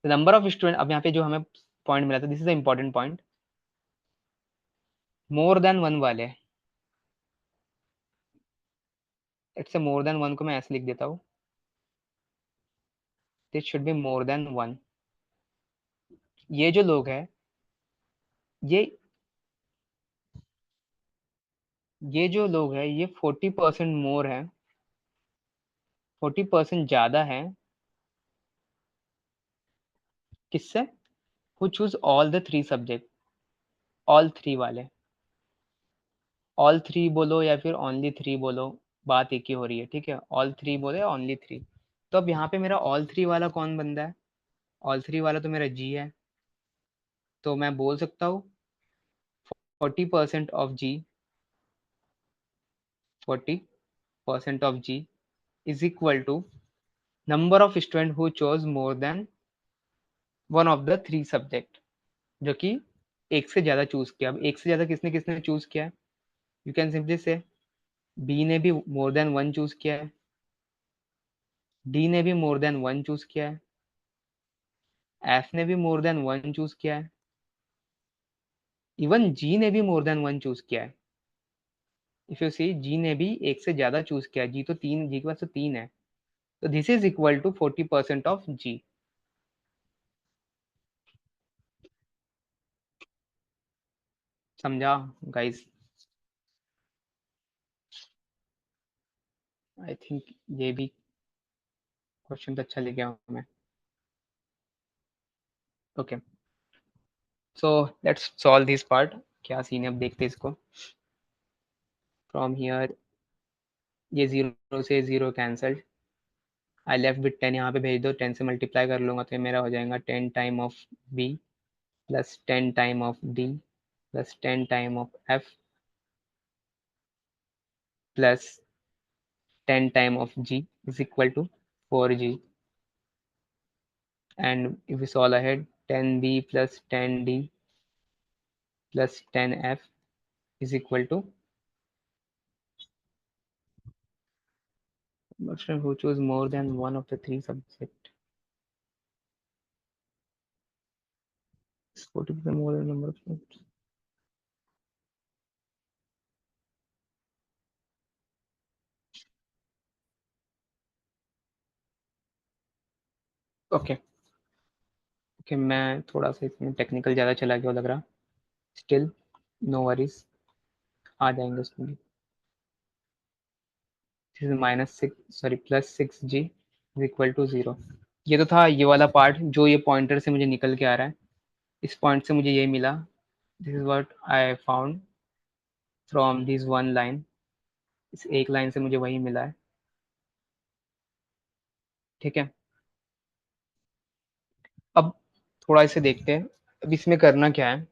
नंबर ऑफ स्टूडेंट, अब यहाँ पे जो हमें पॉइंट मिला था, this is the important point, more than one वाले। इट्स मोर देन वन को मैं ऐसे लिख देता हूँ, this should be more than one. ये जो लोग हैं, ये ये जो लोग हैं ये 40% मोर है, 40% ज्यादा है किससे? Who choose all the 3 subject, all 3 वाले। ऑल 3 बोलो या फिर ओनली 3 बोलो, बात एक ही हो रही है, ठीक है? ऑल 3 बोले ओनली 3। तो अब यहाँ पे मेरा ऑल 3 वाला कौन बंदा है? ऑल 3 वाला तो मेरा जी है। तो मैं बोल सकता हूँ 40% of G, 40% of G is equal to number of student who chose more than one of the 3 subject, जो कि एक से ज्यादा चूज किया। अब एक से ज्यादा किसने किसने चूज किया है? यू कैन सिंपली से बी ने भी मोर देन वन चूज किया है, डी ने भी मोर देन वन चूज किया है, एफ ने भी मोर देन वन चूज किया है, इवन जी ने भी मोर देन वन चूज किया है। इफ यू सी, जी ने भी एक से ज्यादा चूज किया, जी तो 3, जी के पास तो 3 है। तो this is equal to 40% of G. समझा गाइस? आई थिंक ये भी क्वेश्चन तो अच्छा लेके आऊँ मैं। Okay, so let's solve this part. क्या सीन है अब देखते हैं इसको। फ्रॉम हियर ये 0 से 0 कैंसल्ड, आई लेफ्ट विथ 10, यहाँ पे भेज दो, 10 से मल्टीप्लाई कर लूंगा तो ये मेरा हो जाएगा 10 time of B plus 10 time of D plus 10 time of F plus 10 time of G is equal to 4g। and if we solve ahead, 10b plus 10d plus 10f is equal to person who choose more than one of the 3 subject is 40% more than number of students. Okay okay, मैं थोड़ा सा इसमें टेक्निकल ज़्यादा चला गया लग रहा, स्टिल नो वरीज, आ जाएंगे उसमें भी। -6 sorry +6g is equal to 0। ये तो था ये वाला पार्ट जो ये पॉइंटर से मुझे निकल के आ रहा है, इस पॉइंट से मुझे ये मिला। This is what I found from this one line, इस एक लाइन से मुझे वही मिला है। ठीक है, अब थोड़ा इसे देखते हैं। अब इसमें करना क्या है,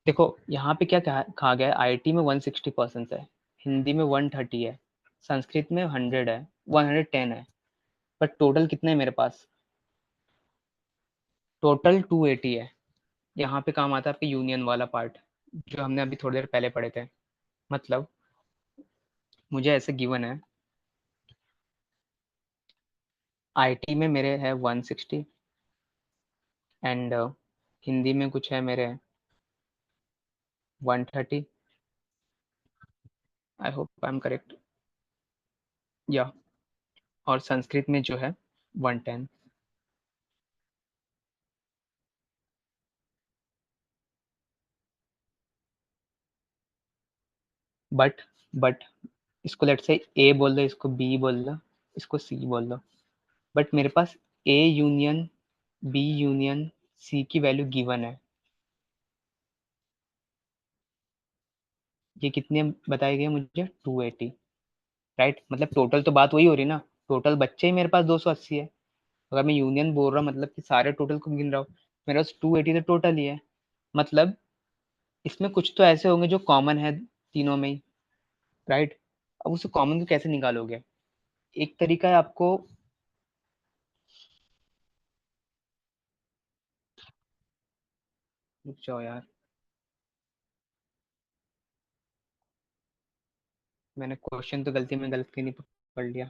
देखो यहाँ पे क्या कहा गया है, आईटी में 160% है, हिंदी में 130 है, संस्कृत में 100 है, 110 है, बट टोटल कितने है मेरे पास, टोटल 280 है। यहाँ पे काम आता है आपके यूनियन वाला पार्ट, जो हमने अभी थोड़ी देर पहले पढ़े थे। मतलब मुझे ऐसे गिवन है, आईटी में मेरे है 160 एंड हिंदी में कुछ है मेरे 130, I hope I am correct, या और संस्कृत में जो है 110। बट बट इसको लेट से ए बोल दो, इसको बी बोल दो, इसको सी बोल दो, बट मेरे पास A union B union C की वैल्यू गिवन है। ये कितने बताए गए मुझे, 280, राइट। मतलब टोटल तो बात वही हो रही ना, टोटल बच्चे ही मेरे पास 280 है। अगर मैं यूनियन बोल रहा हूँ मतलब कि सारे टोटल को गिन रहा हूँ, मेरे पास 280 तो टोटल ही है। मतलब इसमें कुछ तो ऐसे होंगे जो कॉमन है तीनों में ही, राइट। अब उसे कॉमन को कैसे निकालोगे, एक तरीका है आपको, रुक जाओ यार, मैंने क्वेश्चन तो गलती में गलत नहीं पढ़ लिया।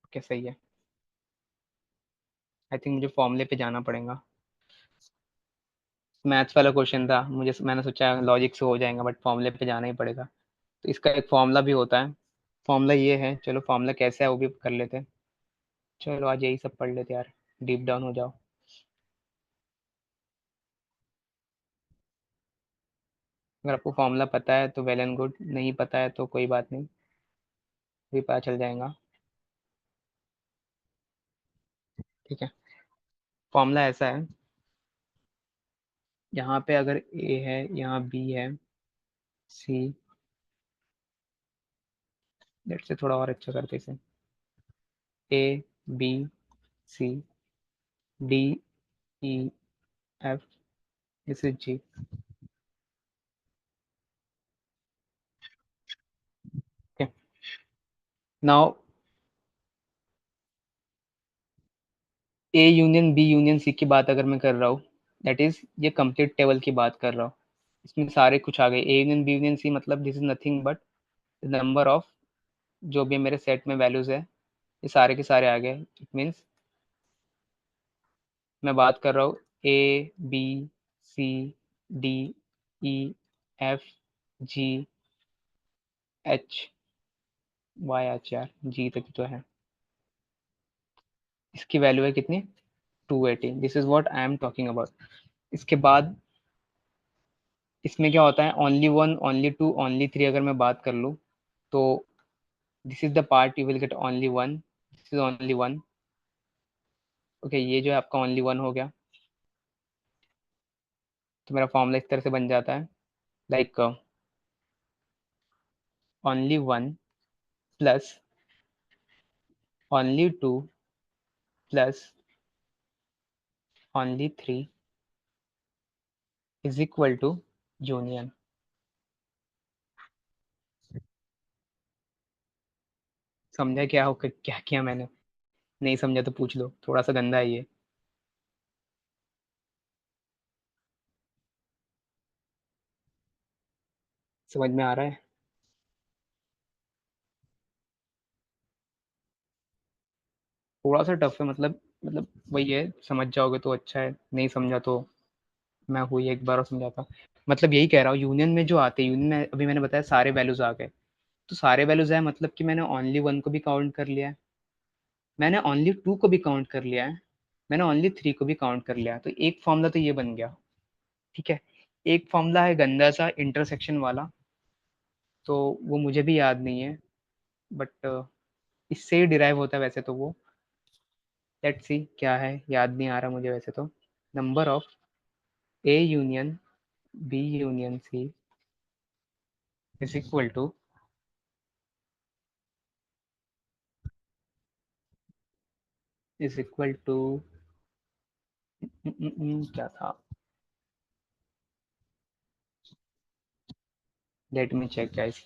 ओके सही है, आई थिंक मुझे फॉर्मूले पे जाना पड़ेगा। मैथ्स वाला क्वेश्चन था, मुझे मैंने सोचा लॉजिक से हो जाएगा, बट फॉर्मूले पे जाना ही पड़ेगा। तो इसका एक फॉर्मूला भी होता है, फॉर्मूला ये है, चलो फॉर्मूला कैसे है वो भी कर लेते हैं। चलो आज यही सब पढ़ लेते हैं यार, डीप डाउन हो जाओ। अगर आपको फॉर्मूला पता है तो वेल एंड गुड, नहीं पता है तो कोई बात नहीं, भी पता चल जाएगा। ठीक है, फॉर्मूला ऐसा है, यहाँ पे अगर ए है, यहाँ बी है, सी, लेट से थोड़ा और अच्छा करते इसे, A B C D E F, this is G. Okay, now A union B union C की बात अगर मैं कर रहा हूँ, दैट इज ये कंप्लीट टेबल की बात कर रहा हूँ, इसमें सारे कुछ आ गए, A union B union C, मतलब this is nothing but number of जो भी मेरे सेट में वैल्यूज है, ये सारे के सारे आ गए। इट मीन्स मैं बात कर रहा हूँ A B C D E F G H Y H R G तक तो है, इसकी वैल्यू है कितनी, 280। This is what I am talking about. इसके बाद इसमें क्या होता है, only one only two only three अगर मैं बात कर लूँ, तो this is the part you will get only one, this is only one. Okay, ये जो है आपका ओनली वन हो गया। तो मेरा फॉर्मूला इस तरह से बन जाता है, like only one plus only two plus only three is equal to union. समझा क्या हो, क्या किया मैंने, नहीं समझा तो पूछ लो, थोड़ा सा गंदा है ये। समझ में आ रहा है, थोड़ा सा टफ है, मतलब वही है, समझ जाओगे तो अच्छा है, नहीं समझा तो मैं हुई एक बार और समझाता। मतलब यही कह रहा हूँ, यूनियन में जो आते हैं, यूनियन में अभी मैंने बताया सारे वैल्यूज आ गए, तो सारे वैल्यूज आए मतलब कि मैंने ओनली वन को भी काउंट कर लिया है, मैंने ओनली टू को भी काउंट कर लिया है, मैंने ओनली थ्री को भी काउंट कर लिया है, तो एक फॉर्मूला तो ये बन गया। ठीक है। एक फॉर्मूला है गंदा सा इंटरसेक्शन वाला, तो वो मुझे भी याद नहीं है, बट इससे डिराइव होता है वैसे तो वो। लेट्स सी क्या है, याद नहीं आ रहा मुझे वैसे तो। Number of A union B union C is equal to, is equal to क्या था, let me check guys,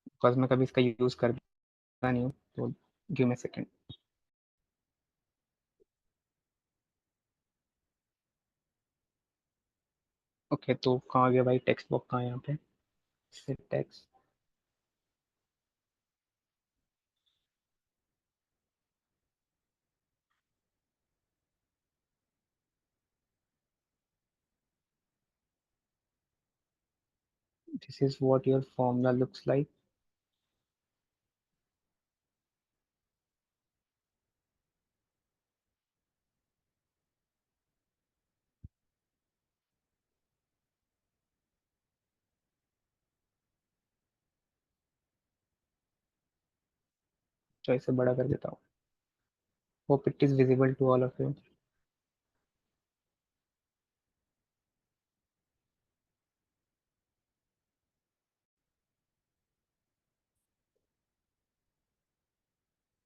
because मैं कभी इसका यूज करता नहीं हूँ, तो गिव मी सेकंड। ओके, तो कहाँ गया भाई टेक्स्ट बुक, कहाँ है यहाँ पे, text. This is what your formula looks like. तो इसे बड़ा कर देता हूँ, hope it is visible to all of you.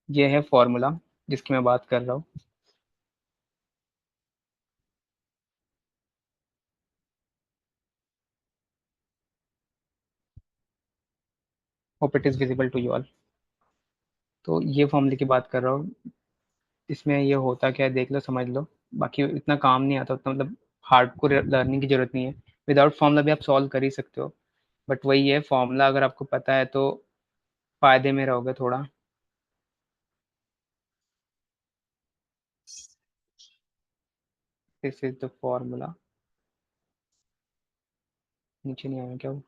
ये है फॉर्मूला जिसकी मैं बात कर रहा हूँ। Hope it is visible to you all. तो ये फॉर्मूले की बात कर रहा हूँ। इसमें ये होता क्या है देख लो, समझ लो। बाकी इतना काम नहीं आता उतना, मतलब हार्ड को लर्निंग की जरूरत नहीं है। विदाउट फॉर्मूला भी आप सॉल्व कर ही सकते हो, बट वही है, फॉर्मूला अगर आपको पता है तो फायदे में रहोगे थोड़ा। This is the formula. नीचे नहीं आया क्या वो?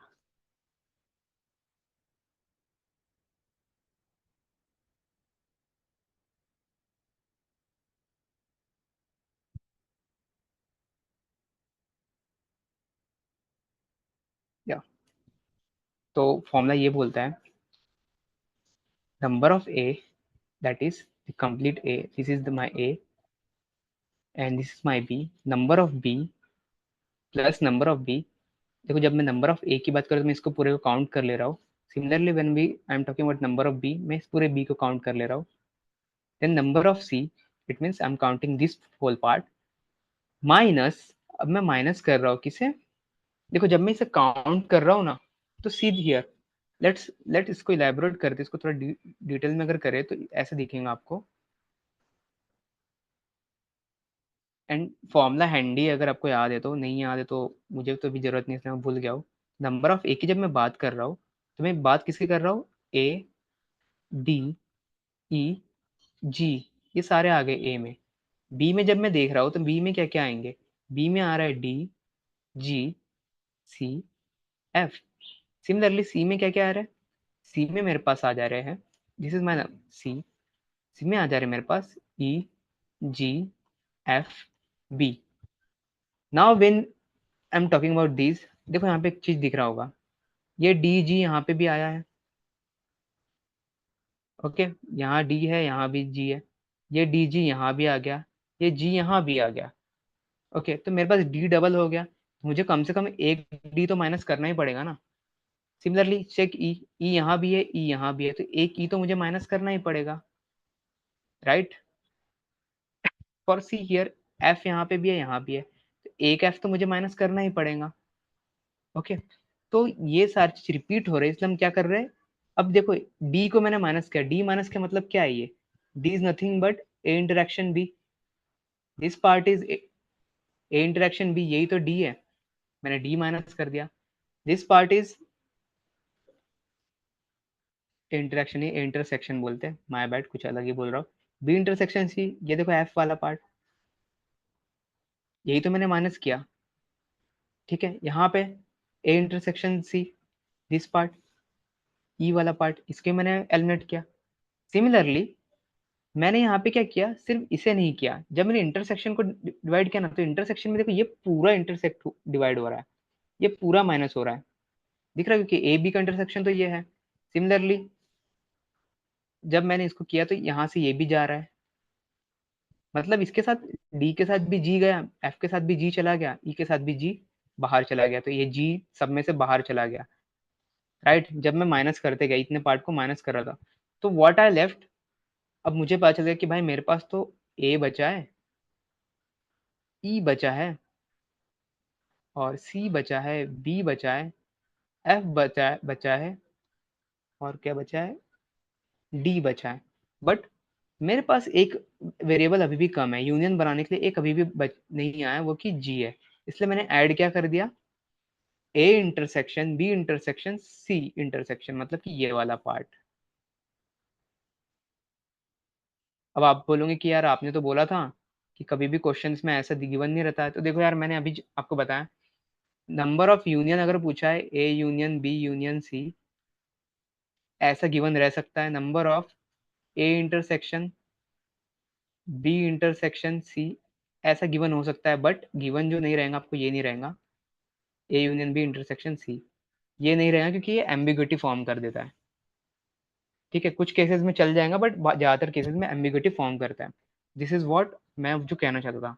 या, तो फॉर्मूला ये बोलता है, number of A, that is the complete A, this is the my A and this is my B, number of B plus number of B. देखो जब मैं नंबर ऑफ ए की बात करूँ तो मैं इसको पूरे को काउंट कर ले रहा हूँ। Similarly when we I am talking about number of B, मैं इस पूरे बी को काउंट कर ले रहा हूँ। Then number of C, it means I am counting this whole part, minus, अब मैं माइनस कर रहा हूँ किसे, देखो जब मैं इसे काउंट कर रहा हूँ ना, तो सी हियर, लेट इसको इलेबोरेट करते, इसको थोड़ा डिटेल में अगर करें तो ऐसे दिखेगा आपको। एंड फॉर्मूला हैंडी, अगर आपको याद है तो, नहीं याद है तो मुझे तो भी जरूरत नहीं, इसलिए मैं भूल गया हूँ। नंबर ऑफ ए की जब मैं बात कर रहा हूँ, तो मैं बात किसकी कर रहा हूँ, ए डी ई जी, ये सारे आ गए ए में। बी में जब मैं देख रहा हूँ तो बी में क्या क्या आएंगे, बी में आ रहा है D G C F. Similarly C में क्या क्या आ रहा है, सी में मेरे पास आ जा रहे हैं, दिस इज माई सी, सी में आ जा रहे हैं मेरे पास E G F B. Now when I am talking about these, देखो यहाँ पे एक चीज दिख रहा होगा, ये डी जी यहाँ पे भी आया है। ओके, यहाँ डी है, यहाँ भी जी है, ये डी जी यहाँ भी आ गया, ये जी यहाँ भी आ गया। ओके, तो मेरे पास डी डबल हो गया, तो मुझे कम से कम एक डी तो माइनस करना ही पड़ेगा ना। सिमिलरली चेक ई, ई यहाँ भी है, ई यहाँ भी है, तो एक ई तो मुझे माइनस करना ही पड़ेगा, right. For see here, F यहाँ पे भी है, यहाँ भी है, तो एक एफ तो मुझे माइनस करना ही पड़ेगा। ओके, तो ये सारी चीज रिपीट हो रही है, इसलिए हम क्या कर रहे हैं, अब देखो डी को मैंने माइनस किया, डी माइनस का मतलब क्या है, ये D is nothing but A interaction B, this part is A interaction B, यही तो डी है, मैंने डी माइनस कर दिया। दिस पार्ट इज इंटरेक्शन, ही इंटरसेक्शन बोलते हैं, माय बैड, कुछ अलग ही बोल रहा हूँ। बी इंटरसेक्शन सी, ये देखो एफ वाला पार्ट, यही तो मैंने माइनस किया। ठीक है, यहाँ पे A intersection C, this part, E वाला पार्ट, इसके मैंने एलिमिनेट किया। सिमिलरली मैंने यहाँ पे क्या किया, सिर्फ इसे नहीं किया, जब मैंने इंटरसेक्शन को डिवाइड किया ना, तो इंटरसेक्शन में देखो ये पूरा इंटरसेक्ट डिवाइड हो रहा है, ये पूरा माइनस हो रहा है, दिख रहा है, क्योंकि ए बी का इंटरसेक्शन तो ये है। सिमिलरली जब मैंने इसको किया तो यहाँ से ये भी जा रहा है, मतलब इसके साथ डी के साथ भी जी गया, एफ के साथ भी जी चला गया, ई के साथ भी जी बाहर चला गया, तो ये जी सब में से बाहर चला गया, राइट। जब मैं माइनस करते गया, इतने पार्ट को माइनस कर रहा था, तो व्हाट आई लेफ्ट, अब मुझे पता चल गया कि भाई मेरे पास तो ए बचा है, ई बचा है, और सी बचा है, बी बचा है, एफ बचा है, और क्या बचा है, डी बचा है। बट मेरे पास एक वेरिएबल अभी भी कम है, यूनियन बनाने के लिए एक अभी भी नहीं आया, वो कि जी है। इसलिए मैंने ऐड क्या कर दिया, A intersection B intersection C intersection, मतलब कि ये वाला पार्ट। अब आप बोलोगे कि यार आपने तो बोला था कि कभी भी क्वेश्चंस में ऐसा गिवन नहीं रहता है, तो देखो यार मैंने अभी आपको बताया, नंबर ऑफ यूनियन अगर पूछा है, A union B union C, ऐसा गिवन रह सकता है। Number of A intersection B intersection C, ऐसा गिवन हो सकता है, बट गिवन जो नहीं रहेगा आपको, ये नहीं रहेगा A union B intersection C, ये नहीं रहेगा, क्योंकि ये एम्बिग्युइटी फॉर्म कर देता है। ठीक है, कुछ केसेस में चल जाएगा, बट ज्यादातर केसेस में एम्बिग्युइटी फॉर्म करता है। दिस इज व्हाट मैं जो कहना चाहता था,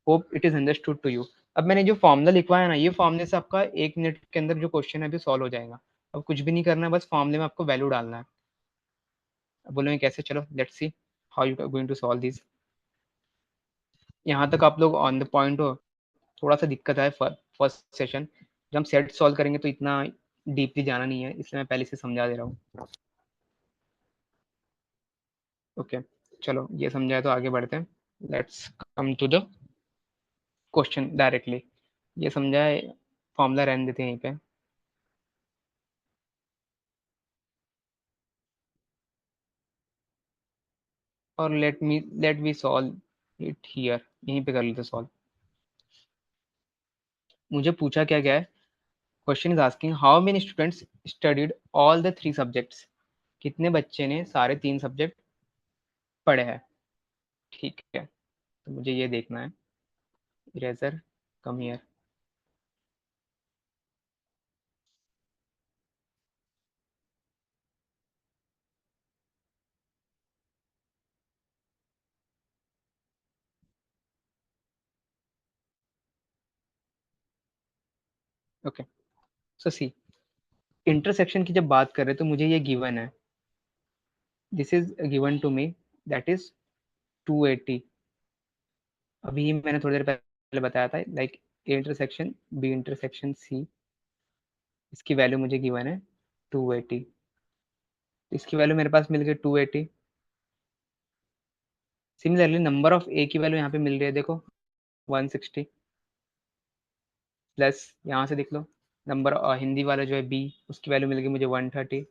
hope it is understood to you. अब मैंने जो फॉर्मूला लिखवाया ना, ये फॉर्मूले से आपका 1 मिनट के अंदर जो क्वेश्चन है अभी सॉल्व हो जाएगा। अब कुछ भी नहीं करना है, बस फॉर्मूले में आपको वैल्यू डालना है। अब बोलेंगे कैसे, चलो let's see how you are going to solve this. यहाँ तक आप लोग ऑन द पॉइंट हो। थोड़ा सा दिक्कत है फर्स्ट सेशन, जब हम सेट सॉल्व करेंगे तो इतना डीपली जाना नहीं है, इसलिए मैं पहले से समझा दे रहा हूँ। ओके, चलो ये समझाए तो आगे बढ़ते हैं। Let's come to the question directly. ये समझाए, फॉर्मूला रहने देते हैं यहीं पे, और let me solve it here, यहीं पे कर लेते सॉल्व। मुझे पूछा क्या गया है, question is asking how many students studied all the 3 subjects, कितने बच्चे ने सारे 3 सब्जेक्ट पढ़े हैं। ठीक है, तो मुझे ये देखना है, eraser come here. Okay, so see, intersection की जब बात करें तो मुझे ये गिवन है, this is given to me, that is 280। अभी मैंने थोड़ी देर पहले बताया था, like A intersection B intersection C, इसकी वैल्यू मुझे गिवन है 280। इसकी वैल्यू मेरे पास मिल गई 280। सिमिलरली नंबर ऑफ ए की वैल्यू यहाँ पे मिल रही है, देखो 160, प्लस यहाँ से देख लो नंबर हिंदी वाला जो है बी, उसकी वैल्यू मिल गई मुझे 130,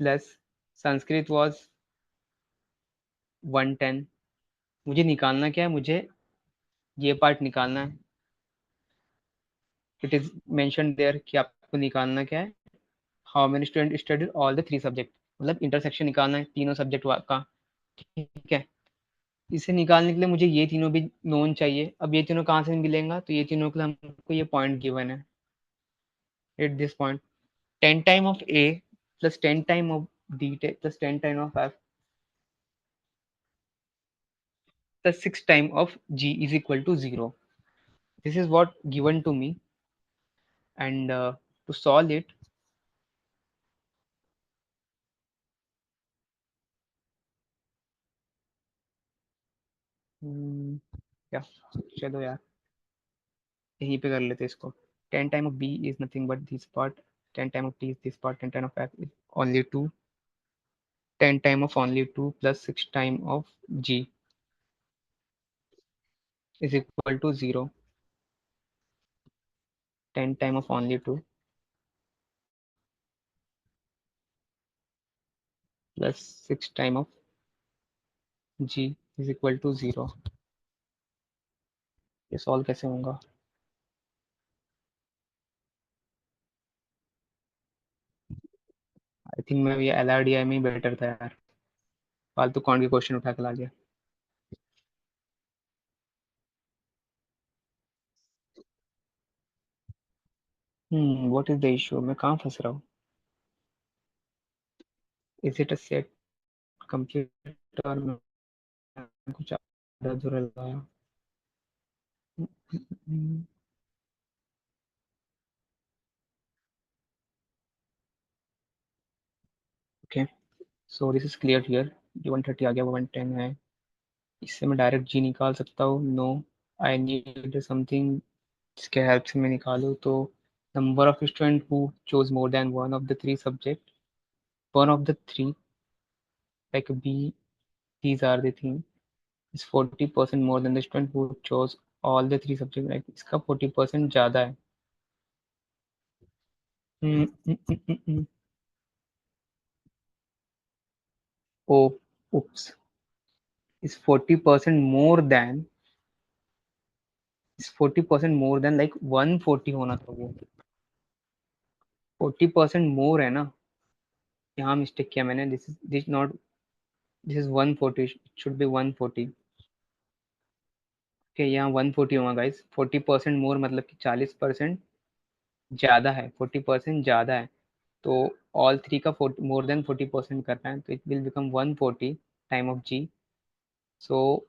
प्लस संस्कृत वॉज 110। मुझे निकालना क्या है, मुझे ये पार्ट निकालना है। इट इज मेंशन देयर कि आपको निकालना क्या है, how many student studied all the 3 subject, मतलब इंटरसेक्शन निकालना है तीनों सब्जेक्ट का। ठीक है, इसे निकालने के लिए मुझे ये तीनों भी नोन चाहिए। अब ये तीनों कहाँ से मिलेगा, तो ये तीनों के लिए हमको ये पॉइंट गिवन है, at this point 10 time of A plus 10 time of D plus 10 time of F plus 6 time of G is equal to 0। This is what given to me, and to solve it, क्या, चलो यार यहीं पे कर लेते इसको। 10 time of B is nothing but this part, 10 time of T is this part, 10 time of F is only 2, 10 time of only 2 plus 6 time of g is equal to 0, 10 time of only 2 plus 6 time of g is equal to 0। ये सॉल्व कैसे होगा, आई थिंक मैं ये एल आर डी आई में ही बेटर था यार, फालतू कौन के क्वेश्चन उठा के ला गया। व्हाट इज द इशू, मैं कहाँ फंस रहा हूँ। Is it a set complete और मैं कुछ आधा अधूरा लगाया। Okay, so this is clear here. ये 130 आ गया, वो 110 है। इससे मैं डायरेक्ट जी निकाल सकता हूँ? नो, आई नीड समथिंग जिसके हेल्प से मैं निकालूँ। तो number of student who chose more than one of the three subject, one of the three, like B, these are the thing, is 40% more than the student who chose all the three subjects, like इसका 40% ज़्यादा है। हम्म, हम्म, हम्म, ओ, oops, is 40% more than, is 40% more than like 140 होना था वो। 40% मोर है ना, यहाँ मिस्टेक किया मैंने। This not, this is 140, should be 140। Okay, यहाँ 140 होगा गाइस। 40% मोर मतलब कि 40% ज़्यादा है, 40% ज़्यादा है। तो ऑल थ्री का मोर देन 40% करना है, तो it will become 140 time of G. So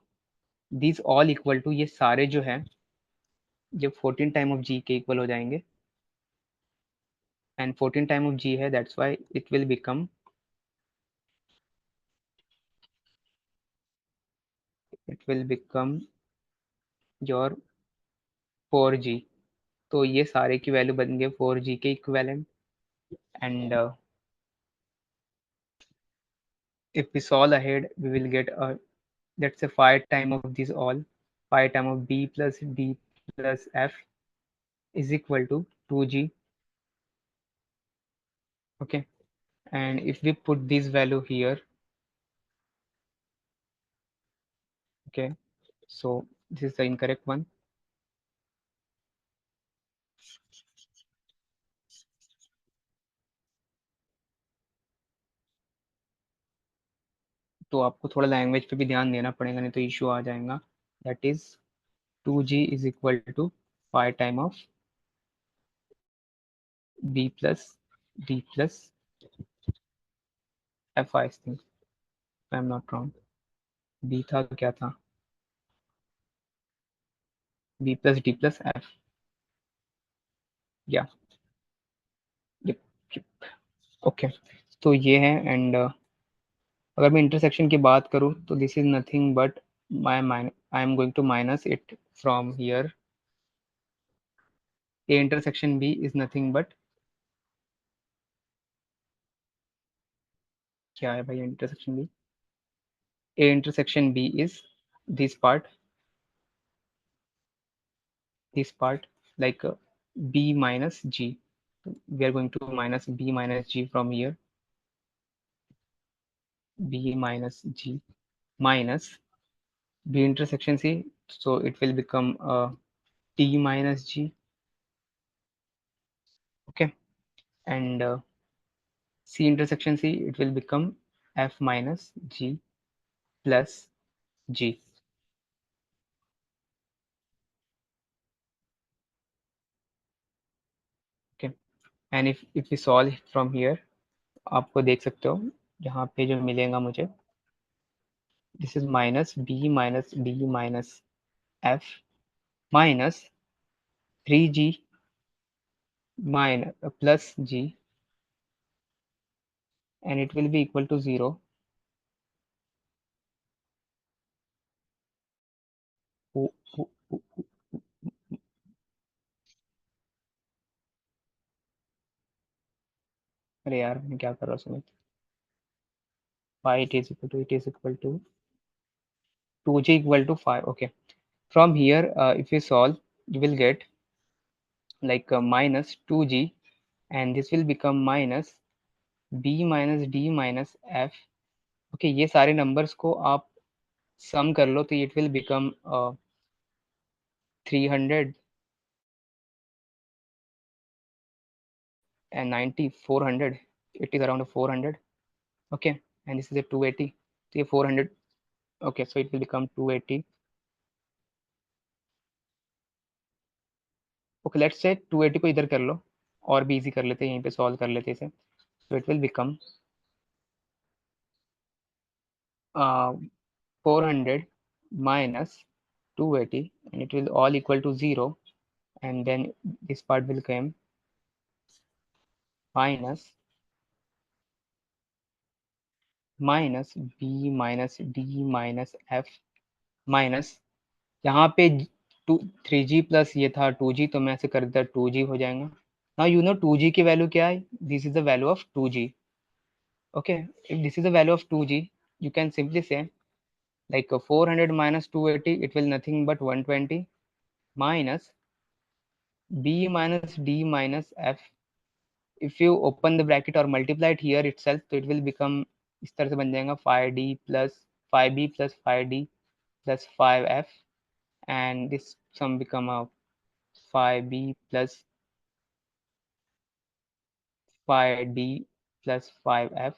this all equal to, ये सारे जो है जब 14 टाइम ऑफ जी के इक्वल हो जाएंगे, एंड 14 टाइम ऑफ जी है, that's why it will become your 4 जी। तो ये सारे की वैल्यू बन गए 4 जी के equivalent. And if we solve ahead, we will get a, let's say 5 time of this all, 5 time of b plus d plus f is equal to 2g. Okay, and if we put this value here, okay, so this is the incorrect one. तो आपको थोड़ा लैंग्वेज पे भी ध्यान देना पड़ेगा, नहीं तो इशू आ जाएगा। That is 2g is equal to 5 time of b plus d plus f, I think, if I'm not wrong। b था तो क्या था, b plus d plus f, या, ओके। तो ये है। एंड अगर मैं इंटरसेक्शन की बात करूँ तो this is nothing but I am going to minus it from here. A intersection B is nothing but, क्या है भाई intersection B? A intersection B is this part, like b minus g. We are going to minus b minus g from here, b minus g minus b intersection c, so it will become t minus g. Okay, and c intersection c, it will become f minus g plus g. Okay, and if we solve from here, आपको देख सकते हो यहाँ पे जो मिलेगा मुझे, this is minus b minus d minus f minus 3g minus plus g, and it will be equal to 0. ओ, ओ, ओ, अरे यार मैं क्या कर रहा हूँ Sumit. It is equal to 2g equal to 5. Okay, from here if you solve, you will get like minus 2g, and this will become minus b minus d minus f. Okay, ये सारे numbers को आप sum कर लो तो it will become 390, 400, it is around 400. Okay, and this is a 280. तो ये 400, okay, so it will become 280। Okay, let's say 280 को इधर कर लो, और भी इजी कर लेते हैं, यहीं पे सॉल्व कर लेते हैं इसे। तो it will become 400 minus 280, and it will all equal to 0, and then this part will come minus b minus d minus f minus, यहाँ पे 3g प्लस ये था 2g, तो मैं ऐसे कर देता 2g हो जाएगा। नाउ यू नो 2g की वैल्यू क्या है, this is the value of 2g। Okay, if this is the value of 2g, you can simply say like 400 minus 280, it will nothing but 120 minus b minus d minus f। if you open the bracket or multiply it here itself, तो it will become इस तरह से बन जाएगा 5d plus 5b plus 5d plus 5f, and this sum become a 5b plus 5d plus 5f।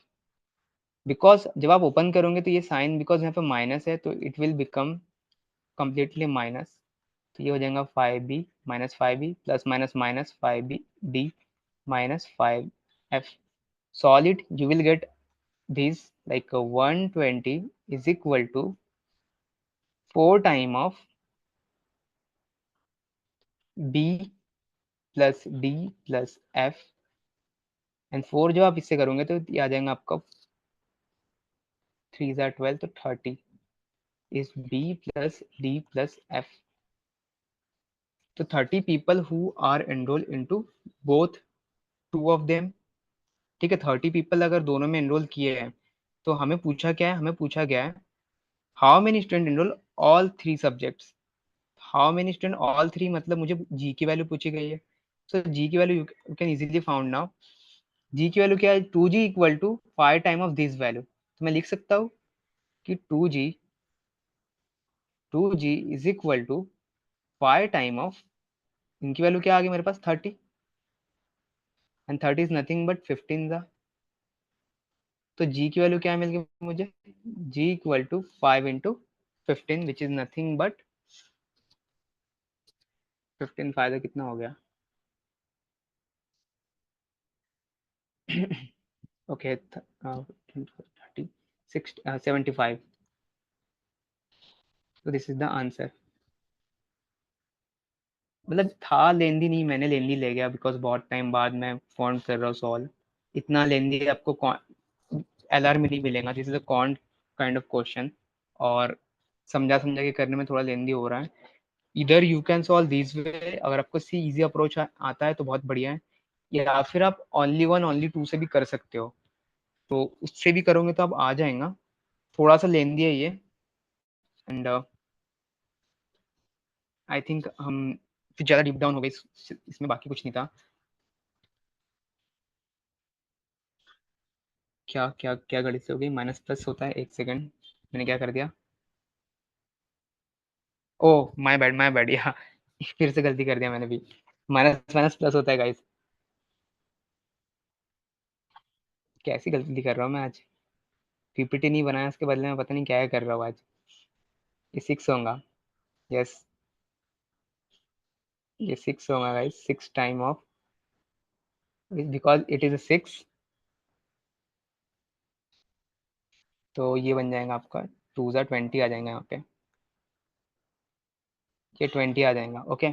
Because जब आप ओपन करोगे तो ये साइन, बिकॉज यहाँ पे माइनस है, तो it will become completely minus. तो ये हो जाएगा 5b plus minus minus 5b d minus 5f। solve it, you will get this like 120 is equal to 4 time of b plus d plus f, and 4 जब आप इससे करोगे तो ये आ जाएगा आपका 3 ज़ा 12, तो 30 is b plus d plus f। तो 30 people who are enrolled into both two of them, ठीक है। 30 people अगर दोनों में एनरोल किए हैं, तो हमें पूछा क्या है, हमें पूछा गया है how many student enrol all 3 subjects. How many student all 3 मतलब मुझे जी की वैल्यू पूछी गई है। सो जी की value you can easily found now. G की वैल्यू क्या है, 2g equal to 5 time of this value. तो मैं लिख सकता हूँ कि 2g is equal to 5 time of, इनकी वैल्यू क्या आ गई मेरे पास 30, एंड 30 इज नथिंग बट 15 था। तो जी की वैल्यू क्या मिल गई मुझे, G equal to 5 into 15 which is nothing but 15 फायदा कितना हो गया ओके 30 75। तो दिस इज द आंसर। मतलब था लेंदी नहीं, मैंने लेंदी ले गया बिकॉज बहुत टाइम बाद मैं फाउंड कर रहा हूँ सॉल्व। इतना लेंदी आपको एलआर में नहीं मिलेगा, this is a can't kind of question, और समझा समझा के करने में थोड़ा लेंदी हो रहा है। इधर you can solve this way, अगर आपको सी इजी अप्रोच आता है तो बहुत बढ़िया है, या फिर आप ओनली वन ओनली टू से भी कर सकते हो, तो उससे भी करोगे तो आप आ जाएगा। थोड़ा सा लेंदी है ये, एंड आई थिंक हम फिर ज़्यादा डीप डाउन हो गए इसमें, बाकी कुछ नहीं था। क्या क्या क्या गलती से हो गई, माइनस प्लस होता है, एक सेकंड, मैंने क्या कर दिया, ओह माय बैड या फिर से गलती कर दिया मैंने भी। माइनस माइनस प्लस होता है गाइस। कैसी गलती कर रहा हूँ मैं आज, पीपीटी नहीं बनाया उसके बदले में पता नहीं क्या कर रहा हूँ आज। ये 6 होगा, यस, ये 6 होगा guys, 6 time of, because it is a 6, तो ये बन जाएगा आपका 2 ज़ा 20 आ जाएगा यहाँ पे, ये 20 आ जाएगा, ओके।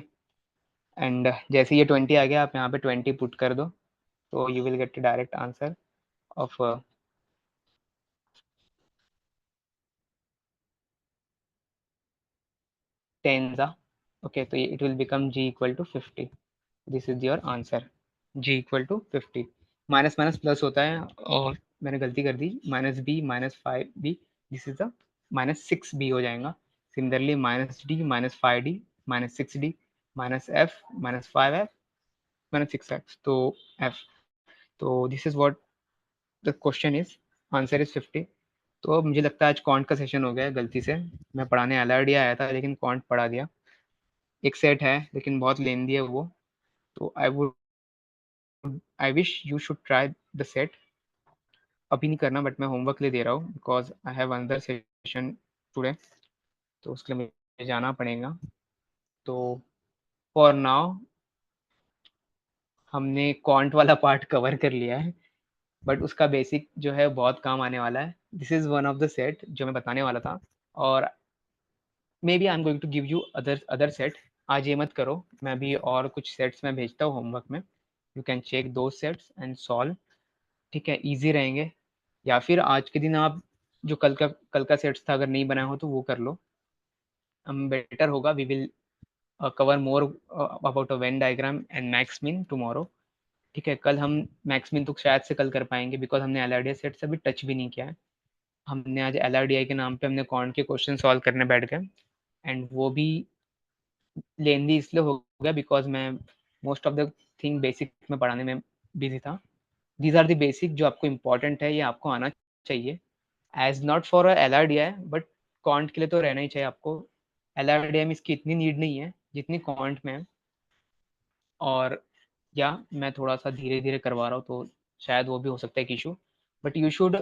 एंड जैसे ये 20 आ गया, आप यहाँ पे 20 पुट कर दो, तो you will get direct answer of 10 ज़ा, ओके। तो it will become G equal to 50, this is your answer, G equal to 50। Minus minus plus होता है, और मैंने गलती कर दी, minus B minus 5b, this is the minus 6b हो जाएगा। Similarly minus D minus 5d minus 6d minus F minus 5f minus 6f, तो f, तो this is what the question is, answer is 50। तो अब मुझे लगता है आज कॉन्ट का सेशन हो गया है, गलती से मैं पढ़ाने एलआरडी आया था लेकिन कॉन्ट पढ़ा दिया। एक सेट है लेकिन बहुत लेंदी है वो, तो I wish you should try the set, अभी नहीं करना, बट मैं होमवर्क ले दे रहा हूँ because I have another session today, तो उसके लिए मुझे जाना पड़ेगा। तो फॉर नाउ हमने क्वांट वाला पार्ट कवर कर लिया है, बट उसका बेसिक जो है बहुत काम आने वाला है। This is one of the set जो मैं बताने वाला था, और maybe I am going to give you other set. आज ये मत करो, मैं भी और कुछ सेट्स में भेजता हूँ होमवर्क में, यू कैन चेक दो सेट्स एंड सॉल्व। ठीक है, ईजी रहेंगे। या फिर आज के दिन आप जो कल का सेट्स था, अगर नहीं बनाया हो तो वो कर लो, बेटर होगा। We will cover more about a Venn diagram and max mean tomorrow. ठीक है, कल हम मैक्स मीन तो शायद से कल कर पाएंगे बिकॉज हमने एल आर डी आई सेट से अभी टच भी नहीं किया है। हमने आज एल आर डी आई के नाम पे हमने कॉन्ट के क्वेश्चन सॉल्व करने बैठ गए, एंड वो भी लेंदी इसलिए हो गया बिकॉज मैं most of the thing basic में पढ़ाने में बिजी था। दीज आर द बेसिक जो आपको इम्पोर्टेंट है, ये आपको आना चाहिए as not for L R D I, but quant के लिए तो रहना ही चाहिए आपको। एल आर डी आई में इसकी इतनी नीड नहीं है जितनी कॉन्ट में है। और या मैं थोड़ा सा धीरे धीरे करवा रहा हूँ तो शायद वो भी हो सकता है कि issue, but you should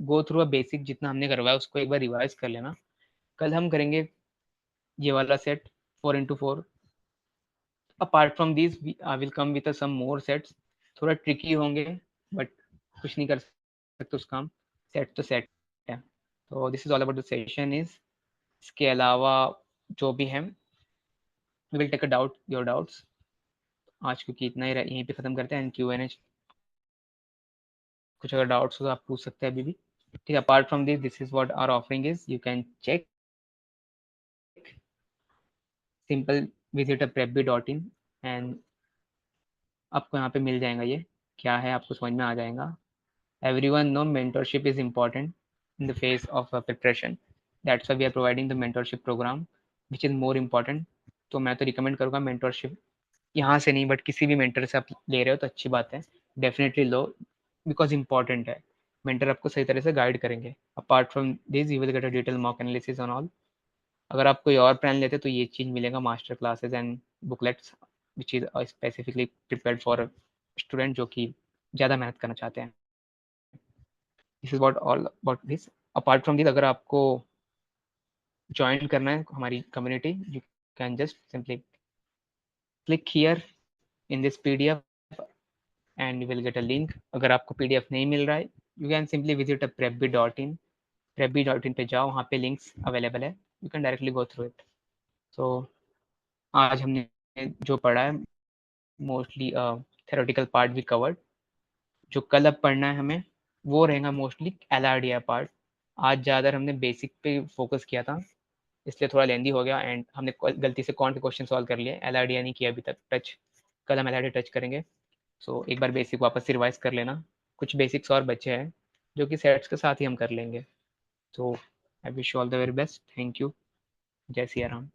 go through a basic. जितना हमने करवाया उसको एक बार रिवाइज कर लेना। कल हम करेंगे ये वाला set 4x4। Apart from this I will come with some more sets, थोड़ा ट्रिकी होंगे बट कुछ नहीं कर सकते उस काम। सेट तो सेट है। तो this is all about the session is. इसके अलावा जो भी है, we will take a doubt your doubts आज, क्योंकि इतना ही यहीं पे खत्म करते हैं। क्यू एन एच, कुछ अगर डाउट्स हो तो आप पूछ सकते हैं अभी भी। ठीक है, apart from this this is what our offering is, you can check simple visit prepbee.in and आपको यहाँ पे मिल जाएगा ये क्या है, आपको समझ में आ जाएगा। Everyone know mentorship is important in the face of preparation, that's why we are providing the mentorship program which is more important। तो मैं तो रिकमेंड करूँगा mentorship यहाँ से नहीं बट किसी भी मेंटर से आप ले रहे हो तो अच्छी बात है, डेफिनेटली लो बिकॉज इंपॉर्टेंट है। मेंटर आपको सही तरह से गाइड करेंगे। Apart from this you will get a detail mock analysis on all. अगर आप कोई और प्लान लेते तो ये चीज़ मिलेगा, master classes and booklets which is specifically prepared for student जो कि ज़्यादा मेहनत करना चाहते हैं। This is what all about this. Apart from this, अगर आपको ज्वाइन करना है हमारी community, you can just simply click here in this PDF and you will get a link। अगर आपको PDF नहीं मिल रहा है, you can simply visit a prepbee.in। prepbee.in पे जाओ, वहाँ पे लिंक्स अवेलेबल है, you can directly go through it। so आज हमने जो पढ़ा है मोस्टली थेरोटिकल पार्ट भी कवर्ड। जो कल अब पढ़ना है हमें वो रहेगा मोस्टली LRDI पार्ट। आज ज़्यादा हमने बेसिक पे फोकस किया था, इसलिए थोड़ा लेंदी हो गया एंड हमने गलती से कौन के क्वेश्चन सॉल्व कर लिए, LRDI नहीं किया अभी तक टच। कल हम LRDI टच करेंगे। सो एक बार बेसिक वापस से रिवाइज कर लेना। कुछ बेसिक्स और बचे हैं जो कि सेट्स के साथ ही हम कर लेंगे। तो I wish you all the very best. Thank you. जय सिया राम।